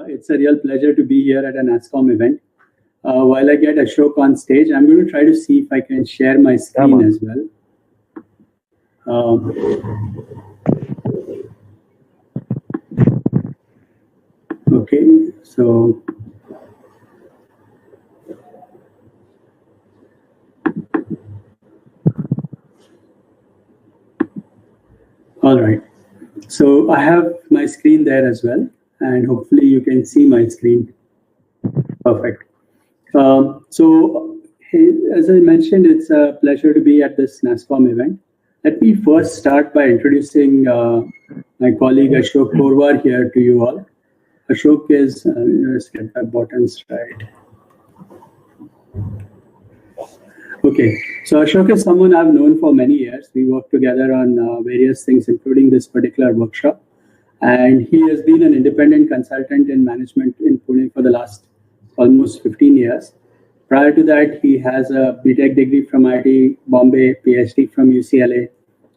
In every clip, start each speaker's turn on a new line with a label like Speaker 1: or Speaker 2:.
Speaker 1: it's a real pleasure to be here at an NASSCOM event. While I get Ashok on stage, I'm going to try to see if I can share my screen as well. Okay, so all right. So I have my screen there as well, and hopefully you can see my screen. Perfect. Hey, as I mentioned, it's a pleasure to be at this NASSCOM event. Let me first start by introducing my colleague Ashok Korwar here to you all. Ashok is, let's get the buttons right. Okay, so Ashok is someone I've known for many years. We worked together on various things, including this particular workshop. And he has been an independent consultant in management in Pune for the last almost 15 years. Prior to that, he has a BTech degree from IIT Bombay, PhD from UCLA,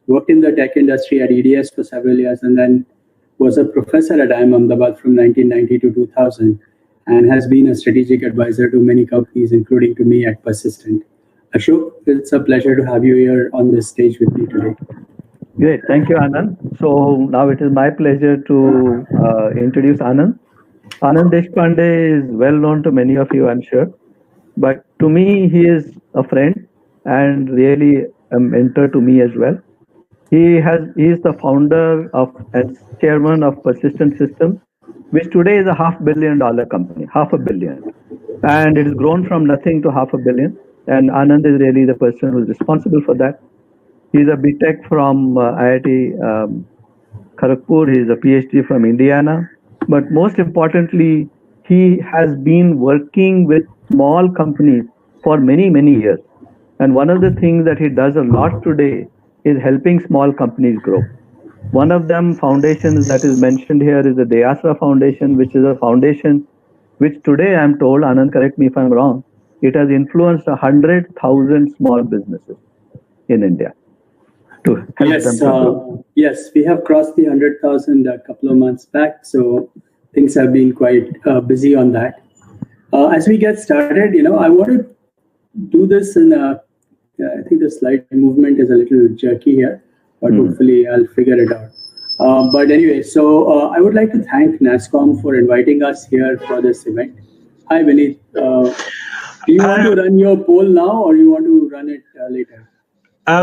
Speaker 1: worked in the tech industry at EDS for several years, and then was a professor at IIM Ahmedabad from 1990 to 2000, and has been a strategic advisor to many companies, including to me at Persistent. Ashok, it's a pleasure to have you here on this stage with me today.
Speaker 2: Great, thank you, Anand. So now it is my pleasure to introduce Anand. Anand Deshpande is well known to many of you, I'm sure. But to me, he is a friend and really a mentor to me as well. He is the founder of and chairman of Persistent Systems, which today is a $500 million company, $500 million. And it has grown from nothing to $500 million. And Anand is really the person who is responsible for that. He's a BTech from IIT Kharagpur. He's a PhD from Indiana. But most importantly, he has been working with small companies for many, many years. And one of the things that he does a lot today is helping small companies grow. One of them foundations that is mentioned here is the Dayasra Foundation, which is a foundation which today I'm told, Anand, correct me if I'm wrong, it has influenced 100,000 small businesses in India. To help them to grow.
Speaker 1: Yes, we have crossed the 100,000 a couple of months back, so things have been quite busy on that. As we get started, I want to do this in I think the slide movement is a little jerky here, but hopefully I'll figure it out. But anyway, so I would like to thank NASSCOM for inviting us here for this event. Hi, Vineet. Do you want to run your poll now, or you want to run it later?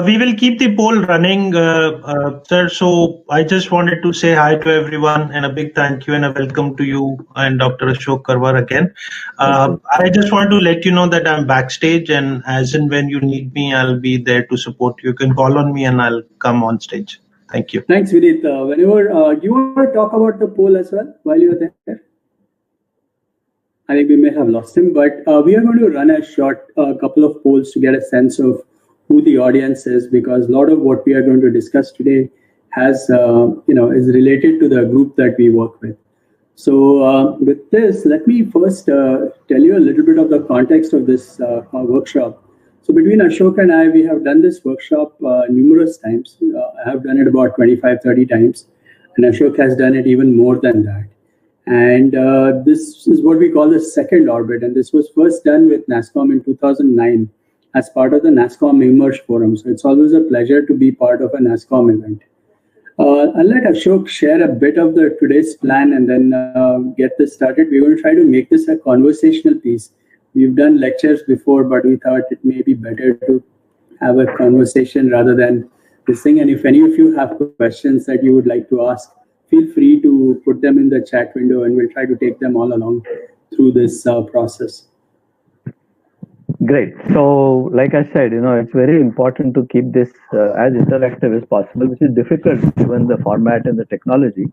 Speaker 3: We will keep the poll running, sir. So I just wanted to say hi to everyone and a big thank you and a welcome to you and Dr. Ashok Korwar again. I just want to let you know that I'm backstage, and as and when you need me, I'll be there to support you. You can call on me and I'll come on stage. Thank you.
Speaker 1: Thanks, Vineet. Whenever you want to talk about the poll as well while you're there? I think we may have lost him, but we are going to run a short couple of polls to get a sense of who the audience is, because a lot of what we are going to discuss today has, is related to the group that we work with. So with this, let me first tell you a little bit of the context of this workshop. So between Ashok and I, we have done this workshop numerous times. I have done it about 25, 30 times, and Ashok has done it even more than that. And this is what we call the second orbit, and this was first done with NASSCOM in 2009. As part of the NASSCOM Emerge Forum. So it's always a pleasure to be part of a NASSCOM event. I'll let Ashok share a bit of today's plan and then get this started. We're going to try to make this a conversational piece. We've done lectures before, but we thought it may be better to have a conversation rather than this thing. And if any of you have questions that you would like to ask, feel free to put them in the chat window and we'll try to take them all along through this process.
Speaker 2: Great. So, like I said, it's very important to keep this as interactive as possible, which is difficult given the format and the technology.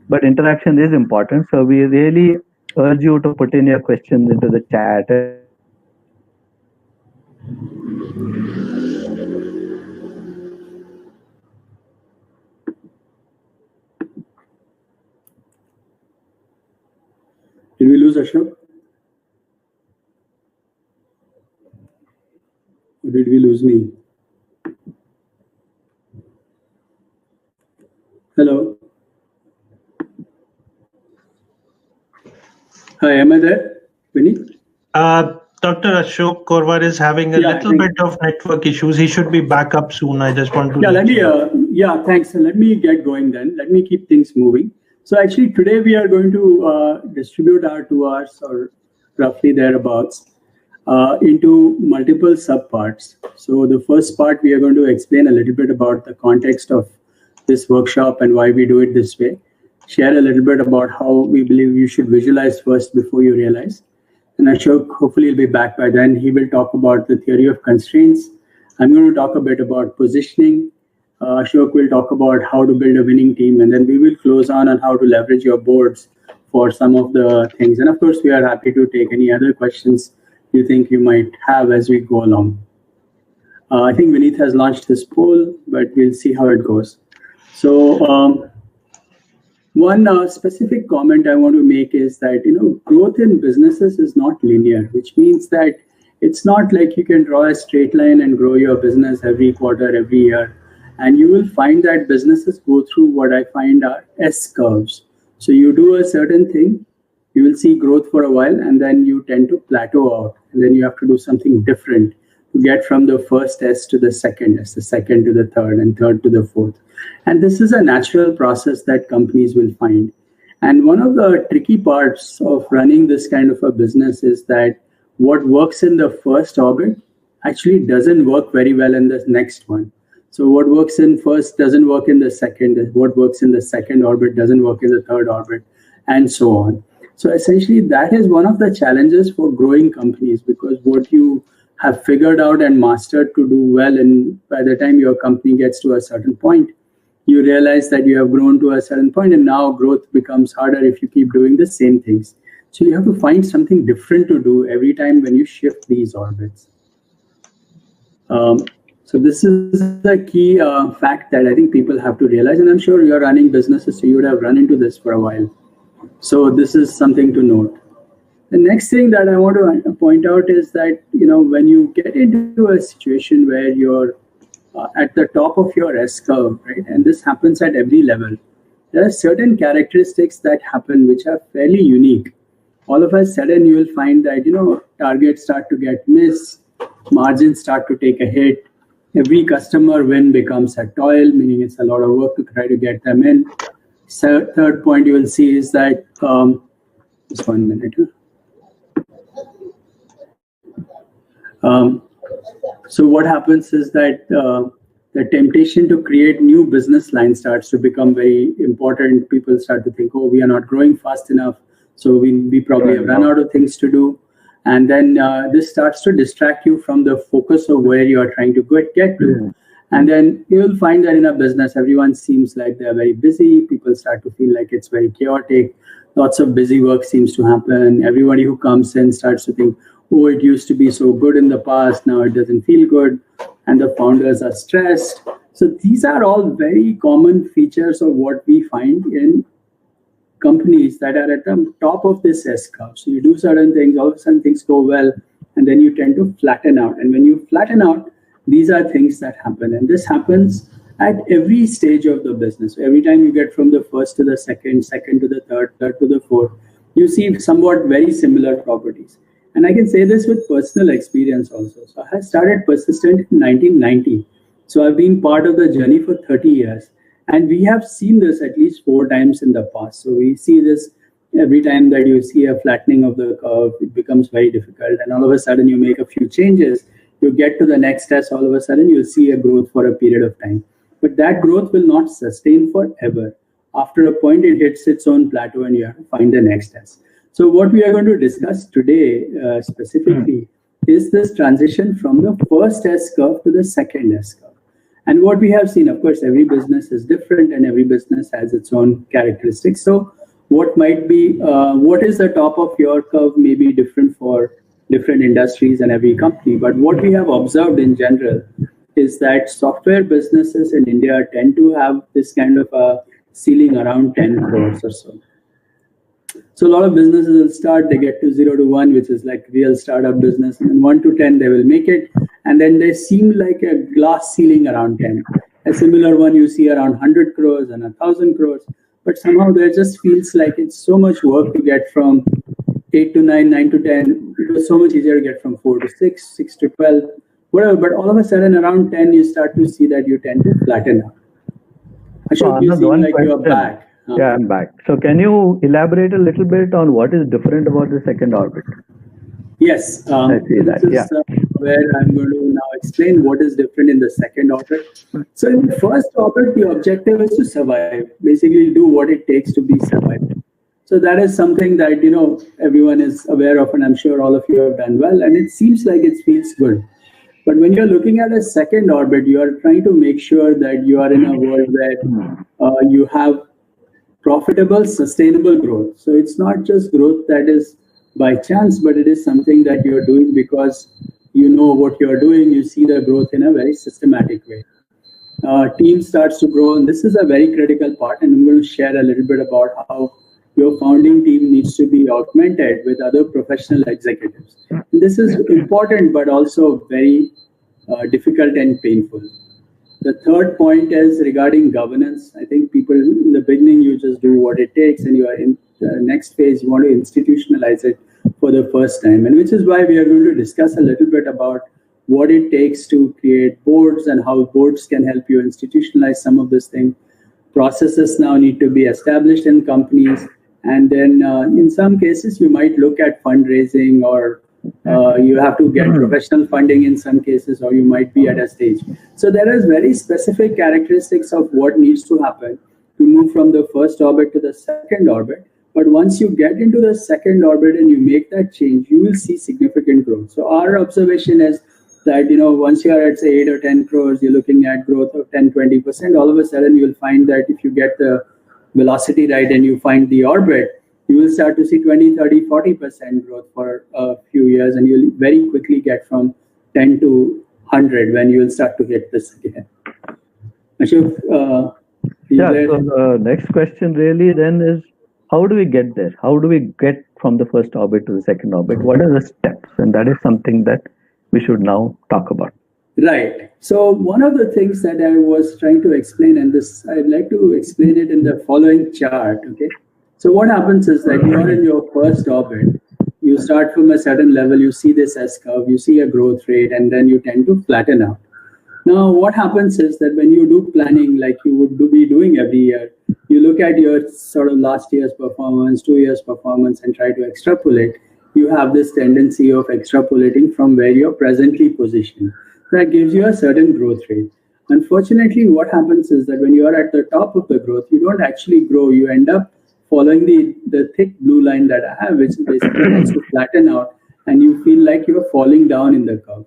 Speaker 2: But interaction is important. So, we really urge you to put in your questions into the chat.
Speaker 1: Did we lose Ashok? Or did we lose me? Hello? Hi, am I there, Vineet?
Speaker 3: Dr. Ashok Korwar is having a little bit of network issues. He should be back up soon. I just want to.
Speaker 1: Thanks. So let me get going then. Let me keep things moving. So actually today we are going to distribute our 2 hours or roughly thereabouts into multiple subparts. So the first part we are going to explain a little bit about the context of this workshop and why we do it this way. Share a little bit about how we believe you should visualize first before you realize. And Ashok, hopefully he'll be back by then. He will talk about the theory of constraints. I'm going to talk a bit about positioning. Ashok will talk about how to build a winning team. And then we will close on how to leverage your boards for some of the things. And of course, we are happy to take any other questions you think you might have as we go along. I think Vineet has launched his poll, but we'll see how it goes. So one specific comment I want to make is that, growth in businesses is not linear, which means that it's not like you can draw a straight line and grow your business every quarter, every year. And you will find that businesses go through what I find are S curves. So you do a certain thing, you will see growth for a while, and then you tend to plateau out. And then you have to do something different to get from the first S to the second S, the second to the third, and third to the fourth. And this is a natural process that companies will find. And one of the tricky parts of running this kind of a business is that what works in the first orbit actually doesn't work very well in the next one. So what works in first doesn't work in the second. What works in the second orbit doesn't work in the third orbit, and so on. So essentially, that is one of the challenges for growing companies, because what you have figured out and mastered to do well, and by the time your company gets to a certain point, you realize that you have grown to a certain point, and now growth becomes harder if you keep doing the same things. So you have to find something different to do every time when you shift these orbits. So this is a key fact that I think people have to realize, and I'm sure you're running businesses, so you would have run into this for a while. So this is something to note. The next thing that I want to point out is that, when you get into a situation where you're at the top of your S curve, right? And this happens at every level. There are certain characteristics that happen which are fairly unique. All of a sudden, you will find that, targets start to get missed, margins start to take a hit. Every customer win becomes a toil, meaning it's a lot of work to try to get them in. So third point you will see is that, just 1 minute. So what happens is that the temptation to create new business lines starts to become very important. People start to think, oh, we are not growing fast enough, so we probably have run out of things to do. And then this starts to distract you from the focus of where you are trying to get to. And then you'll find that in a business, everyone seems like they're very busy. People start to feel like it's very chaotic. Lots of busy work seems to happen. Everybody who comes in starts to think, oh, it used to be so good in the past, now it doesn't feel good. And the founders are stressed. So these are all very common features of what we find in companies that are at the top of this S curve. So you do certain things, all of a sudden things go well, and then you tend to flatten out. And when you flatten out, these are things that happen. And this happens at every stage of the business. So every time you get from the first to the second, second to the third, third to the fourth, you see somewhat very similar properties. And I can say this with personal experience also. So I started Persistent in 1990. So I've been part of the journey for 30 years. And we have seen this at least 4 times in the past. So we see this every time that you see a flattening of the curve, it becomes very difficult. And all of a sudden you make a few changes, you get to the next test, all of a sudden you'll see a growth for a period of time. But that growth will not sustain forever. After a point, it hits its own plateau and you have to find the next test. So what we are going to discuss today specifically is this transition from the first S curve to the second S curve. And what we have seen, of course, every business is different and every business has its own characteristics. So what might be, what is the top of your curve may be different for different industries and every company. But what we have observed in general is that software businesses in India tend to have this kind of a ceiling around 10 crores or so. So a lot of businesses will start, they get to 0 to 1, which is like real startup business. And then 1 to 10, they will make it. And then they seem like a glass ceiling around 10. A similar one you see around 100 crores and 1,000 crores. But somehow there just feels like it's so much work to get from 8 to 9, 9 to 10, it was so much easier to get from 4 to 6, 6 to 12, whatever. But all of a sudden, around 10, you start to see that you tend to flatten out. Ashok, you seem like you are back.
Speaker 2: Yeah, I'm back. So can you elaborate a little bit on what is different about the second orbit?
Speaker 1: Yes,
Speaker 2: I see that.
Speaker 1: this is where I'm going to now explain what is different in the second orbit. So in the first orbit, the objective is to survive, basically do what it takes to be survived. So that is something that, you know, everyone is aware of, and I'm sure all of you have done well, and it seems like it feels good. But when you're looking at a second orbit, you are trying to make sure that you are in a world where you have profitable, sustainable growth. So it's not just growth that is by chance, but it is something that you're doing because you know what you're doing. You see the growth in a very systematic way. Team starts to grow, and this is a very critical part. And I'm going to share a little bit about how your founding team needs to be augmented with other professional executives. And this is important, but also very difficult and painful. The third point is regarding governance. I think people in the beginning, you just do what it takes, and you are in the next phase, you want to institutionalize it for the first time. And which is why we are going to discuss a little bit about what it takes to create boards and how boards can help you institutionalize some of this thing. Processes now need to be established in companies. And then in some cases, you might look at fundraising, or you have to get professional funding in some cases, or you might be at a stage. So there is very specific characteristics of what needs to happen to move from the first orbit to the second orbit. But once you get into the second orbit and you make that change, you will see significant growth. So our observation is that, you know, once you are at say 8 or 10 crores, you're looking at growth of 10, 20%. All of a sudden, you'll find that if you get the velocity right and you find the orbit, you will start to see 20, 30, 40% growth for a few years, and you'll very quickly get from 10 to 100 when you will start to hit this again. Ashok,
Speaker 2: so the next question really then is, how do we get there? How do we get from the first orbit to the second orbit? What are the steps? And that is something that we should now talk about.
Speaker 1: Right. So one of the things that I was trying to explain, and this I'd like to explain it in the following chart. Okay. So what happens is that you are in your first orbit. You start from a certain level. You see this S curve. You see a growth rate, and then you tend to flatten out. Now, what happens is that when you do planning, like you would be doing every year, you look at your sort of last year's performance, 2 years' performance, and try to extrapolate. You have this tendency of extrapolating from where you're presently positioned. That gives you a certain growth rate. Unfortunately, what happens is that when you are at the top of the growth, you don't actually grow. You end up following the thick blue line that I have, which basically tends to flatten out, and you feel like you're falling down in the curve.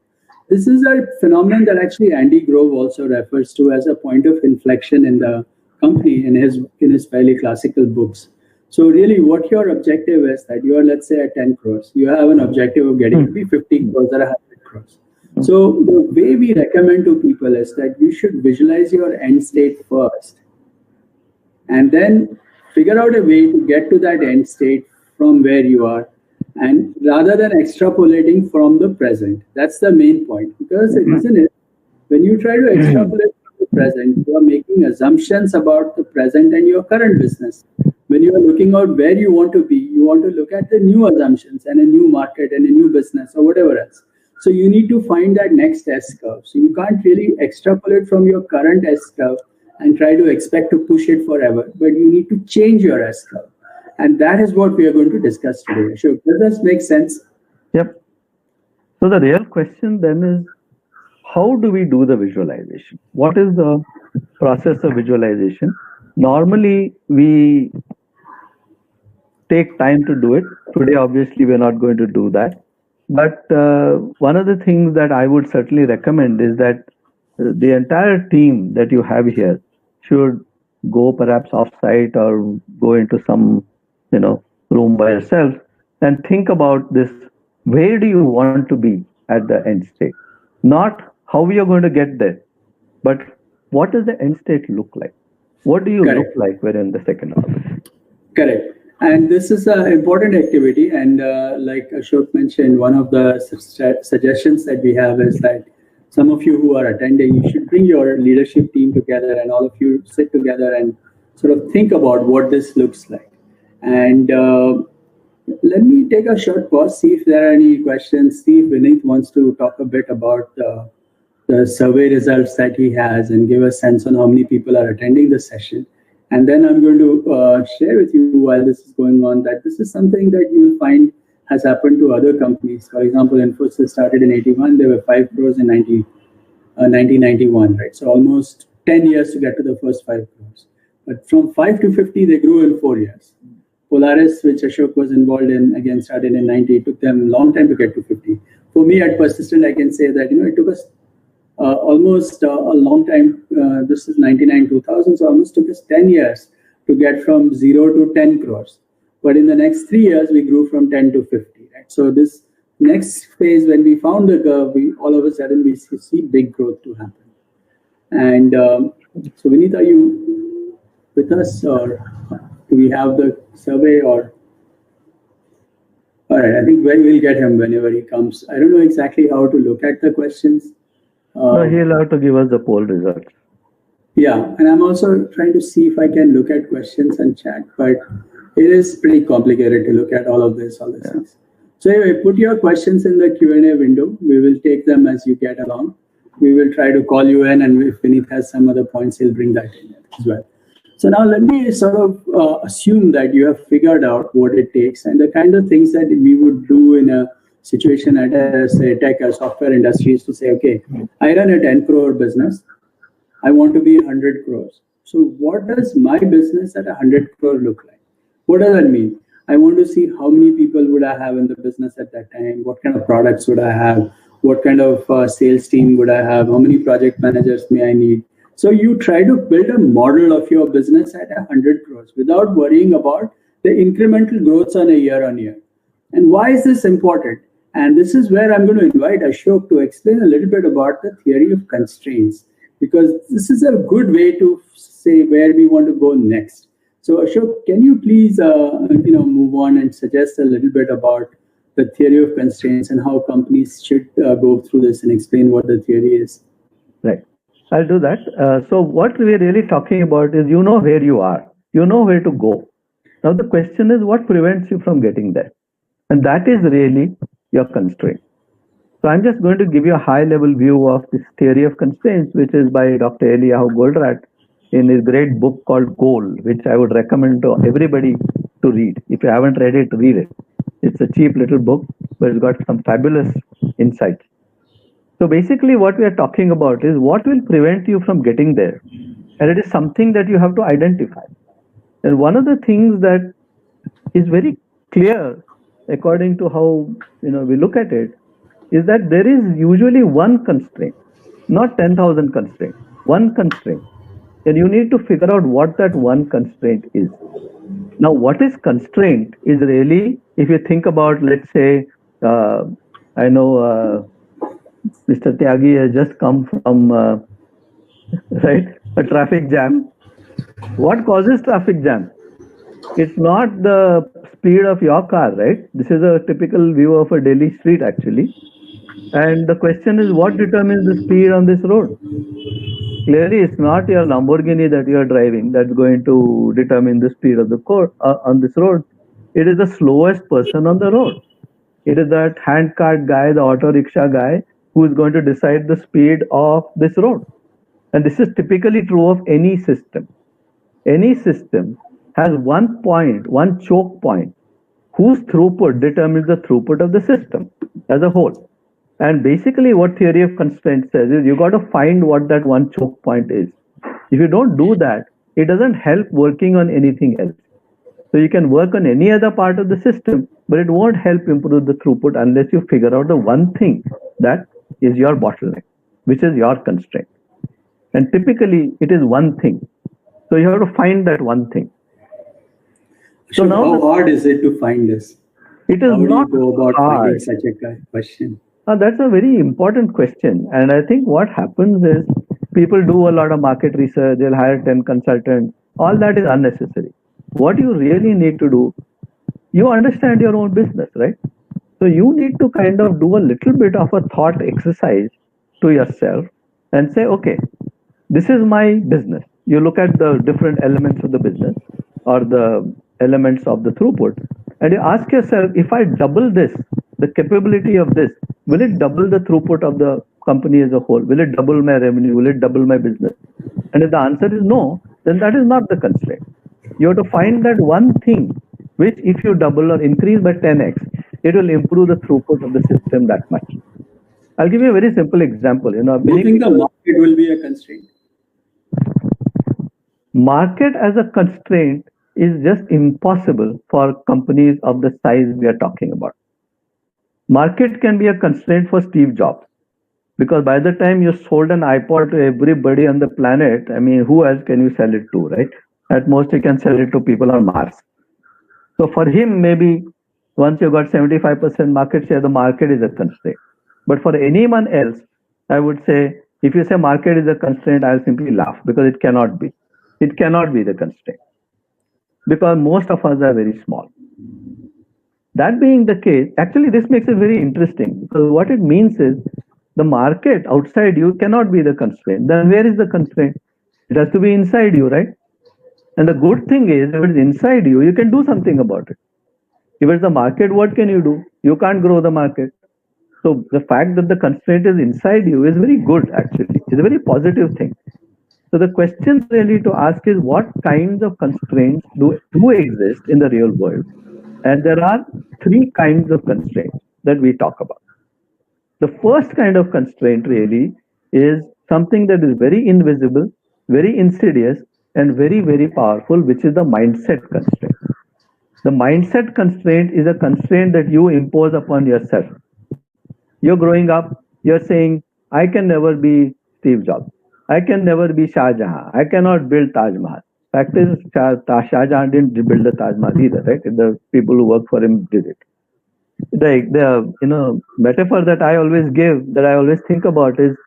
Speaker 1: This is a phenomenon that actually Andy Grove also refers to as a point of inflection in the company in his fairly classical books. So really what your objective is that you are, let's say, at 10 crores. You have an objective of getting to be 50 crores or 100 crores. So the way we recommend to people is that you should visualize your end state first, and then figure out a way to get to that end state from where you are, and rather than extrapolating from the present. That's the main point. Because the reason is, when you try to extrapolate from the present, you are making assumptions about the present and your current business. When you are looking out where you want to be, you want to look at the new assumptions and a new market and a new business or whatever else. So you need to find that next S curve. So you can't really extrapolate from your current S curve and try to expect to push it forever, but you need to change your S curve. And that is what we are going to discuss today. Ashok, does this make sense?
Speaker 2: Yep. So the real question then is, how do we do the visualization? What is the process of visualization? Normally, we take time to do it. Today, obviously, we're not going to do that. But one of the things that I would certainly recommend is that the entire team that you have here should go perhaps off-site or go into some room by yourself and think about this. Where do you want to be at the end state? Not how we are going to get there, but what does the end state look like? What do you look like when in the second orbit?
Speaker 1: Correct. And this is an important activity. And like Ashok mentioned, one of the suggestions that we have is that some of you who are attending, you should bring your leadership team together and all of you sit together and sort of think about what this looks like. And let me take a short pause, see if there are any questions. See if Vineet wants to talk a bit about the survey results that he has and give a sense on how many people are attending the session. And then I'm going to share with you while this is going on that this is something that you will find has happened to other companies. For example, Infosys started in 81, they were 5 crores in 1991, right? So almost 10 years to get to the first 5 crores. But from 5 to 50, they grew in 4 years. Polaris, which Ashok was involved in, again started in 90. It took them a long time to get to 50. For me at Persistent, I can say that it took us almost a long time. This is 99, 2000, so almost took us 10 years to get from 0 to 10 crores. But in the next 3 years, we grew from 10 to 50. Right? So this next phase, when we found the curve, all of a sudden we see big growth to happen. And so Vineet, are you with us, or do we have the survey? Or all right, I think we'll get him whenever he comes. I don't know exactly how to look at the questions.
Speaker 2: No, he'll have to give us the poll results.
Speaker 1: Yeah, and I'm also trying to see if I can look at questions and chat, but it is pretty complicated to look at all these things. So anyway, put your questions in the Q&A window. We will take them as you get along. We will try to call you in, and if Vineet has some other points, he'll bring that in as well. So now let me sort of assume that you have figured out what it takes and the kind of things that we would do in a situation at say tech or software industry is to say, okay, I run a 10 crore business. I want to be 100 crores. So what does my business at 100 crore look like? What does that mean? I want to see how many people would I have in the business at that time? What kind of products would I have? What kind of sales team would I have? How many project managers may I need? So you try to build a model of your business at 100 crores without worrying about the incremental growths on a year. And why is this important? And this is where I'm going to invite Ashok to explain a little bit about the theory of constraints, because this is a good way to say where we want to go next. So Ashok, can you please move on and suggest a little bit about the theory of constraints and how companies should go through this and explain what the theory is?
Speaker 2: Right. I'll do that. So what we're really talking about is where you are. You know where to go. Now the question is what prevents you from getting there? And that is really your constraint. So I'm just going to give you a high-level view of this theory of constraints, which is by Dr. Eliyahu Goldratt in his great book called Goal, which I would recommend to everybody to read. If you haven't read it, read it. It's a cheap little book, but it's got some fabulous insights. So basically what we are talking about is what will prevent you from getting there. And it is something that you have to identify. And one of the things that is very clear, according to how we look at it, is that there is usually one constraint, not 10,000 constraints, one constraint. And you need to figure out what that one constraint is. Now, what is constraint is really, if you think about, let's say, I know Mr. Tyagi has just come from, a traffic jam. What causes traffic jam? It's not the speed of your car, right? This is a typical view of a Delhi street, actually. And the question is, what determines the speed on this road? Clearly, it's not your Lamborghini that you are driving that's going to determine the speed of the car on this road. It is the slowest person on the road. It is that handcart guy, the auto rickshaw guy, who is going to decide the speed of this road. And this is typically true of any system. Any system has one point, one choke point, whose throughput determines the throughput of the system as a whole. And basically what theory of constraint says is you got to find what that one choke point is. If you don't do that, it doesn't help working on anything else. So you can work on any other part of the system, but it won't help improve the throughput unless you figure out the one thing that is your bottleneck, which is your constraint. And typically it is one thing. So you have to find that one thing.
Speaker 1: So now how hard is it to find this?
Speaker 2: It is not
Speaker 1: go about
Speaker 2: hard.
Speaker 1: Finding such a question?
Speaker 2: That's a very important question. And I think what happens is people do a lot of market research, they'll hire 10 consultants. All that is unnecessary. What you really need to do, you understand your own business, right? So you need to kind of do a little bit of a thought exercise to yourself and say, okay, this is my business. You look at the different elements of the business or the elements of the throughput And you ask yourself, if I double this, the capability of this, will it double the throughput of the company as a whole? Will it double my revenue? Will it double my business? And if the answer is no, then that is not the constraint. You have to find that one thing which, if you double or increase by 10x, it will improve the throughput of the system that much. I'll give you a very simple example.
Speaker 1: Do you think the market will be a constraint?
Speaker 2: Market as a constraint is just impossible for companies of the size we are talking about. Market can be a constraint for Steve Jobs, because by the time you sold an iPod to everybody on the planet, I mean, who else can you sell it to, right? At most, you can sell it to people on Mars. So for him, maybe once you got 75% market share, the market is a constraint. But for anyone else, I would say, if you say market is a constraint, I'll simply laugh, because it cannot be. It cannot be the constraint, because most of us are very small. That being the case, actually this makes it very interesting, because what it means is the market outside you cannot be the constraint. Then where is the constraint? It has to be inside you, right? And the good thing is, if it's inside you, you can do something about it. If it's the market, what can you do? You can't grow the market. So the fact that the constraint is inside you is very good, actually. It's a very positive thing. So the question really to ask is, what kinds of constraints do exist in the real world? And there are three kinds of constraints that we talk about. The first kind of constraint really is something that is very invisible, very insidious, and very, very powerful, which is the mindset constraint. The mindset constraint is a constraint that you impose upon yourself. You're growing up, you're saying, I can never be Steve Jobs. I can never be Shah Jahan. I cannot build Taj Mahal. Fact is, Shah Jahan didn't build the Taj Mahal either, right? The people who worked for him did it. The metaphor that I always give, that I always think about is,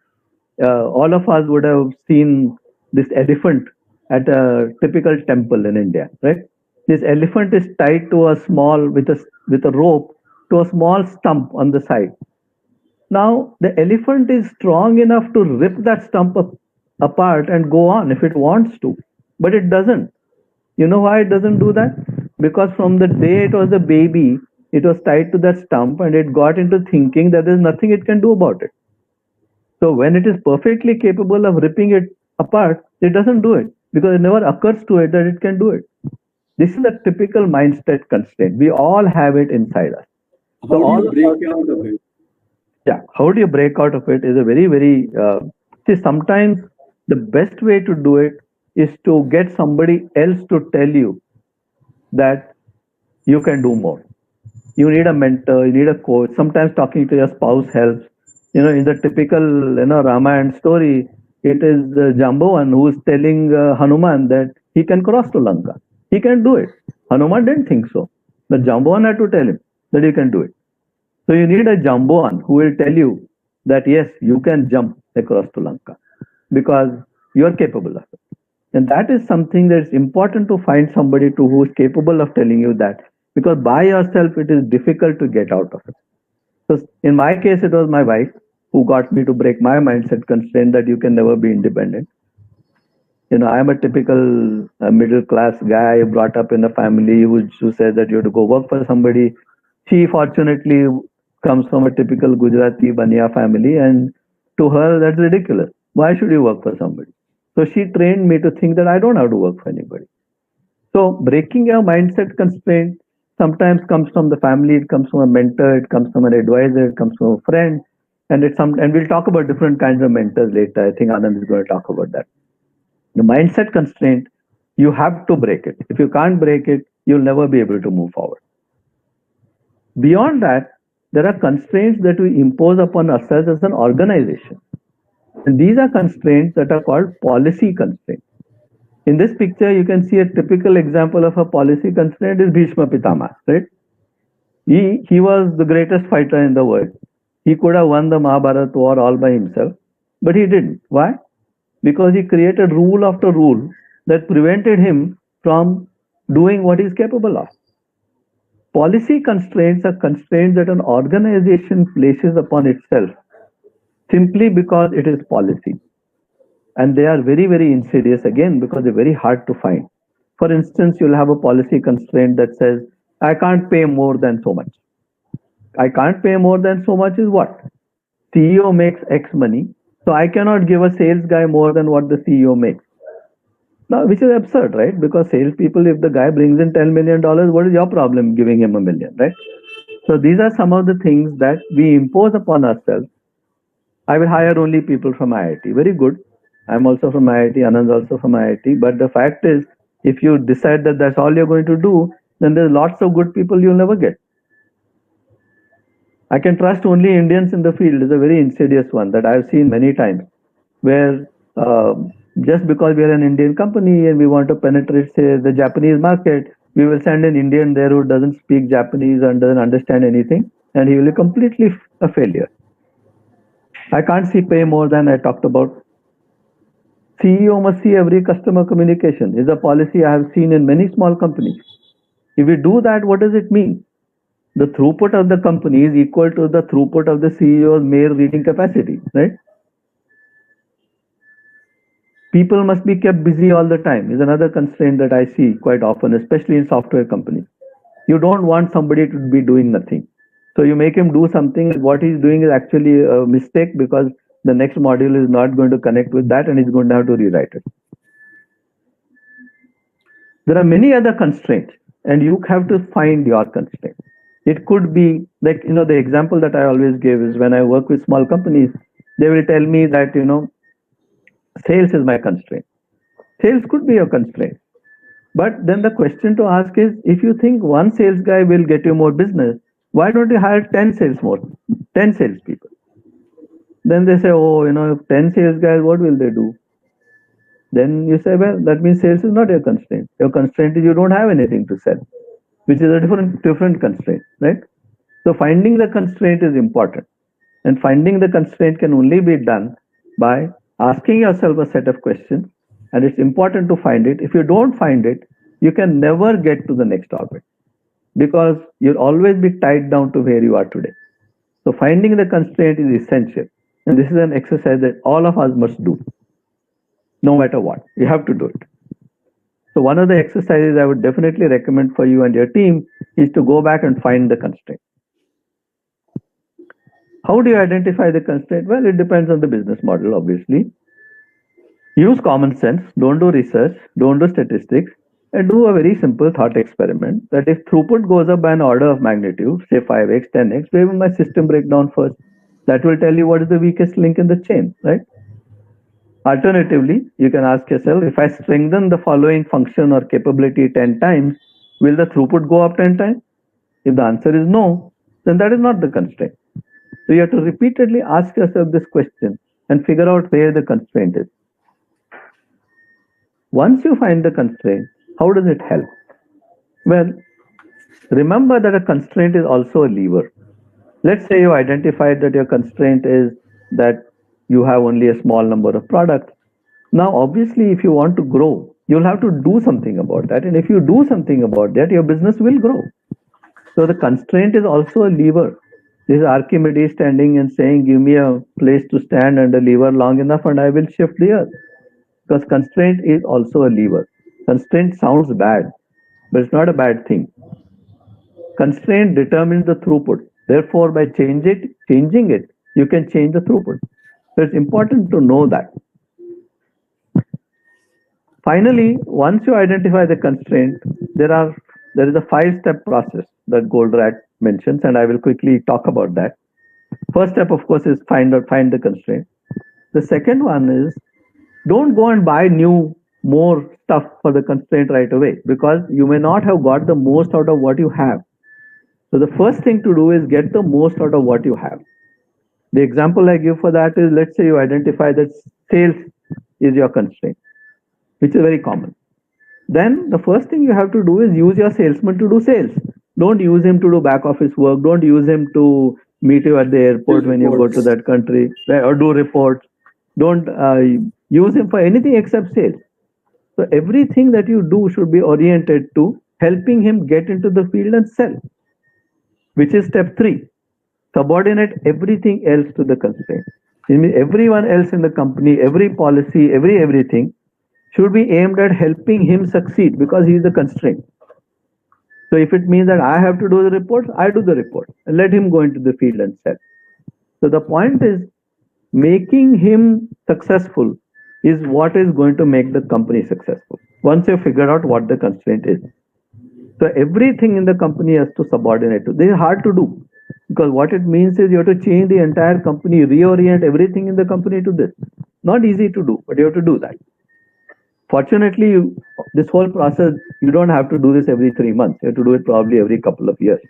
Speaker 2: all of us would have seen this elephant at a typical temple in India, right? This elephant is tied to a small, with a rope, to a small stump on the side. Now, the elephant is strong enough to rip that stump apart and go on if it wants to, but it doesn't. You know why it doesn't do that? Because from the day it was a baby, it was tied to that stump, and it got into thinking that there's nothing it can do about it. So when it is perfectly capable of ripping it apart, it doesn't do it, because it never occurs to it that it can do it. This is a typical mindset constraint. We all have it inside us.
Speaker 1: How do you break out of it?
Speaker 2: Yeah, how do you break out of it is a very, very... sometimes the best way to do it is to get somebody else to tell you that you can do more. You need a mentor, you need a coach. Sometimes talking to your spouse helps. In the typical Ramayana story, it is Jambavan who is telling Hanuman that he can cross to Lanka. He can do it. Hanuman didn't think so. But Jambavan had to tell him that he can do it. So you need a Jambavan who will tell you that yes, you can jump across to Lanka, because you are capable of it. And that is something that is important, to find somebody who is capable of telling you that, because by yourself it is difficult to get out of it. So in my case, it was my wife who got me to break my mindset constraint that you can never be independent. I am a typical middle class guy brought up in a family who says that you have to go work for somebody. She fortunately comes from a typical Gujarati Baniya family, and to her that's ridiculous. Why should you work for somebody? So she trained me to think that I don't have to work for anybody. So breaking your mindset constraint sometimes comes from the family, it comes from a mentor, it comes from an advisor, it comes from a friend, and we'll talk about different kinds of mentors later. I think Anand is going to talk about that. The mindset constraint, you have to break it. If you can't break it, you'll never be able to move forward. Beyond that, there are constraints that we impose upon ourselves as an organization. And these are constraints that are called policy constraints. In this picture, you can see a typical example of a policy constraint is Bhishma Pitama, right? He was the greatest fighter in the world. He could have won the Mahabharata war all by himself, but he didn't. Why? Because he created rule after rule that prevented him from doing what he's capable of. Policy constraints are constraints that an organization places upon itself simply because it is policy. And they are very, very insidious, again, because they're very hard to find. For instance, you'll have a policy constraint that says I can't pay more than so much. I can't pay more than so much is what? CEO makes X money, so I cannot give a sales guy more than what the CEO makes. Now, which is absurd, right? Because salespeople, if the guy brings in $10 million, what is your problem giving him $1 million, right? So these are some of the things that we impose upon ourselves. I will hire only people from IIT. Very good. I'm also from IIT. Anand also from IIT. But the fact is, if you decide that that's all you're going to do, then there's lots of good people you'll never get. I can trust only Indians in the field is a very insidious one that I've seen many times, where just because we are an Indian company and we want to penetrate, say, the Japanese market, we will send an Indian there who doesn't speak Japanese and doesn't understand anything, and he will be completely a failure. I can't pay more than I talked about. CEO must see every customer communication is a policy I have seen in many small companies. If we do that, what does it mean? The throughput of the company is equal to the throughput of the CEO's mere reading capacity, right? People must be kept busy all the time is another constraint that I see quite often, especially in software companies. You don't want somebody to be doing nothing. So you make him do something, and what he's doing is actually a mistake because the next module is not going to connect with that and he's going to have to rewrite it. There are many other constraints, and you have to find your constraint. It could be like, the example that I always give is when I work with small companies, they will tell me that, sales is my constraint. Sales could be your constraint. But then the question to ask is, if you think one sales guy will get you more business, why don't you hire 10 salespeople? Then they say, if 10 sales guys, what will they do? Then you say, well, that means sales is not your constraint. Your constraint is you don't have anything to sell, which is a different constraint, right? So finding the constraint is important. And finding the constraint can only be done by asking yourself a set of questions, and it's important to find it. If you don't find it, you can never get to the next orbit because you'll always be tied down to where you are today. So finding the constraint is essential. And this is an exercise that all of us must do, no matter what. You have to do it. So one of the exercises I would definitely recommend for you and your team is to go back and find the constraint. How do you identify the constraint? Well, it depends on the business model, obviously. Use common sense, don't do research, don't do statistics, and do a very simple thought experiment that if throughput goes up by an order of magnitude, say 5x, 10x, where will my system break down first? That will tell you what is the weakest link in the chain, right? Alternatively, you can ask yourself, if I strengthen the following function or capability 10 times, will the throughput go up 10 times? If the answer is no, then that is not the constraint. So you have to repeatedly ask yourself this question and figure out where the constraint is. Once you find the constraint, how does it help? Well, remember that a constraint is also a lever. Let's say you identified that your constraint is that you have only a small number of products. Now, obviously, if you want to grow, you'll have to do something about that. And if you do something about that, your business will grow. So the constraint is also a lever. This is Archimedes standing and saying, give me a place to stand and a lever long enough and I will shift the earth. Because constraint is also a lever. Constraint sounds bad, but it's not a bad thing. Constraint determines the throughput. Therefore, by changing it, you can change the throughput. So it's important to know that. Finally, once you identify the constraint, there is a 5-step process that Goldratt mentions, and I will quickly talk about that. First step, of course, is find the constraint. The second one is don't go and buy more stuff for the constraint right away because you may not have got the most out of what you have. So the first thing to do is get the most out of what you have. The example I give for that is, let's say you identify that sales is your constraint, which is very common. Then the first thing you have to do is use your salesman to do sales. Don't use him to do back office work. Don't use him to meet you at the airport when you go to that country or do reports. Don't use him for anything except sales. So everything that you do should be oriented to helping him get into the field and sell, which is step 3. Subordinate everything else to the constraint. It means everyone else in the company, every policy, everything should be aimed at helping him succeed because he is the constraint. So if it means that I have to do the reports, I do the report and let him go into the field and sell. So the point is, making him successful is what is going to make the company successful. Once you figure out what the constraint is. So everything in the company has to subordinate to. This is hard to do because what it means is you have to change the entire company, reorient everything in the company to this. Not easy to do, but you have to do that. Fortunately, this whole process, you don't have to do this every 3 months. You have to do it probably every couple of years.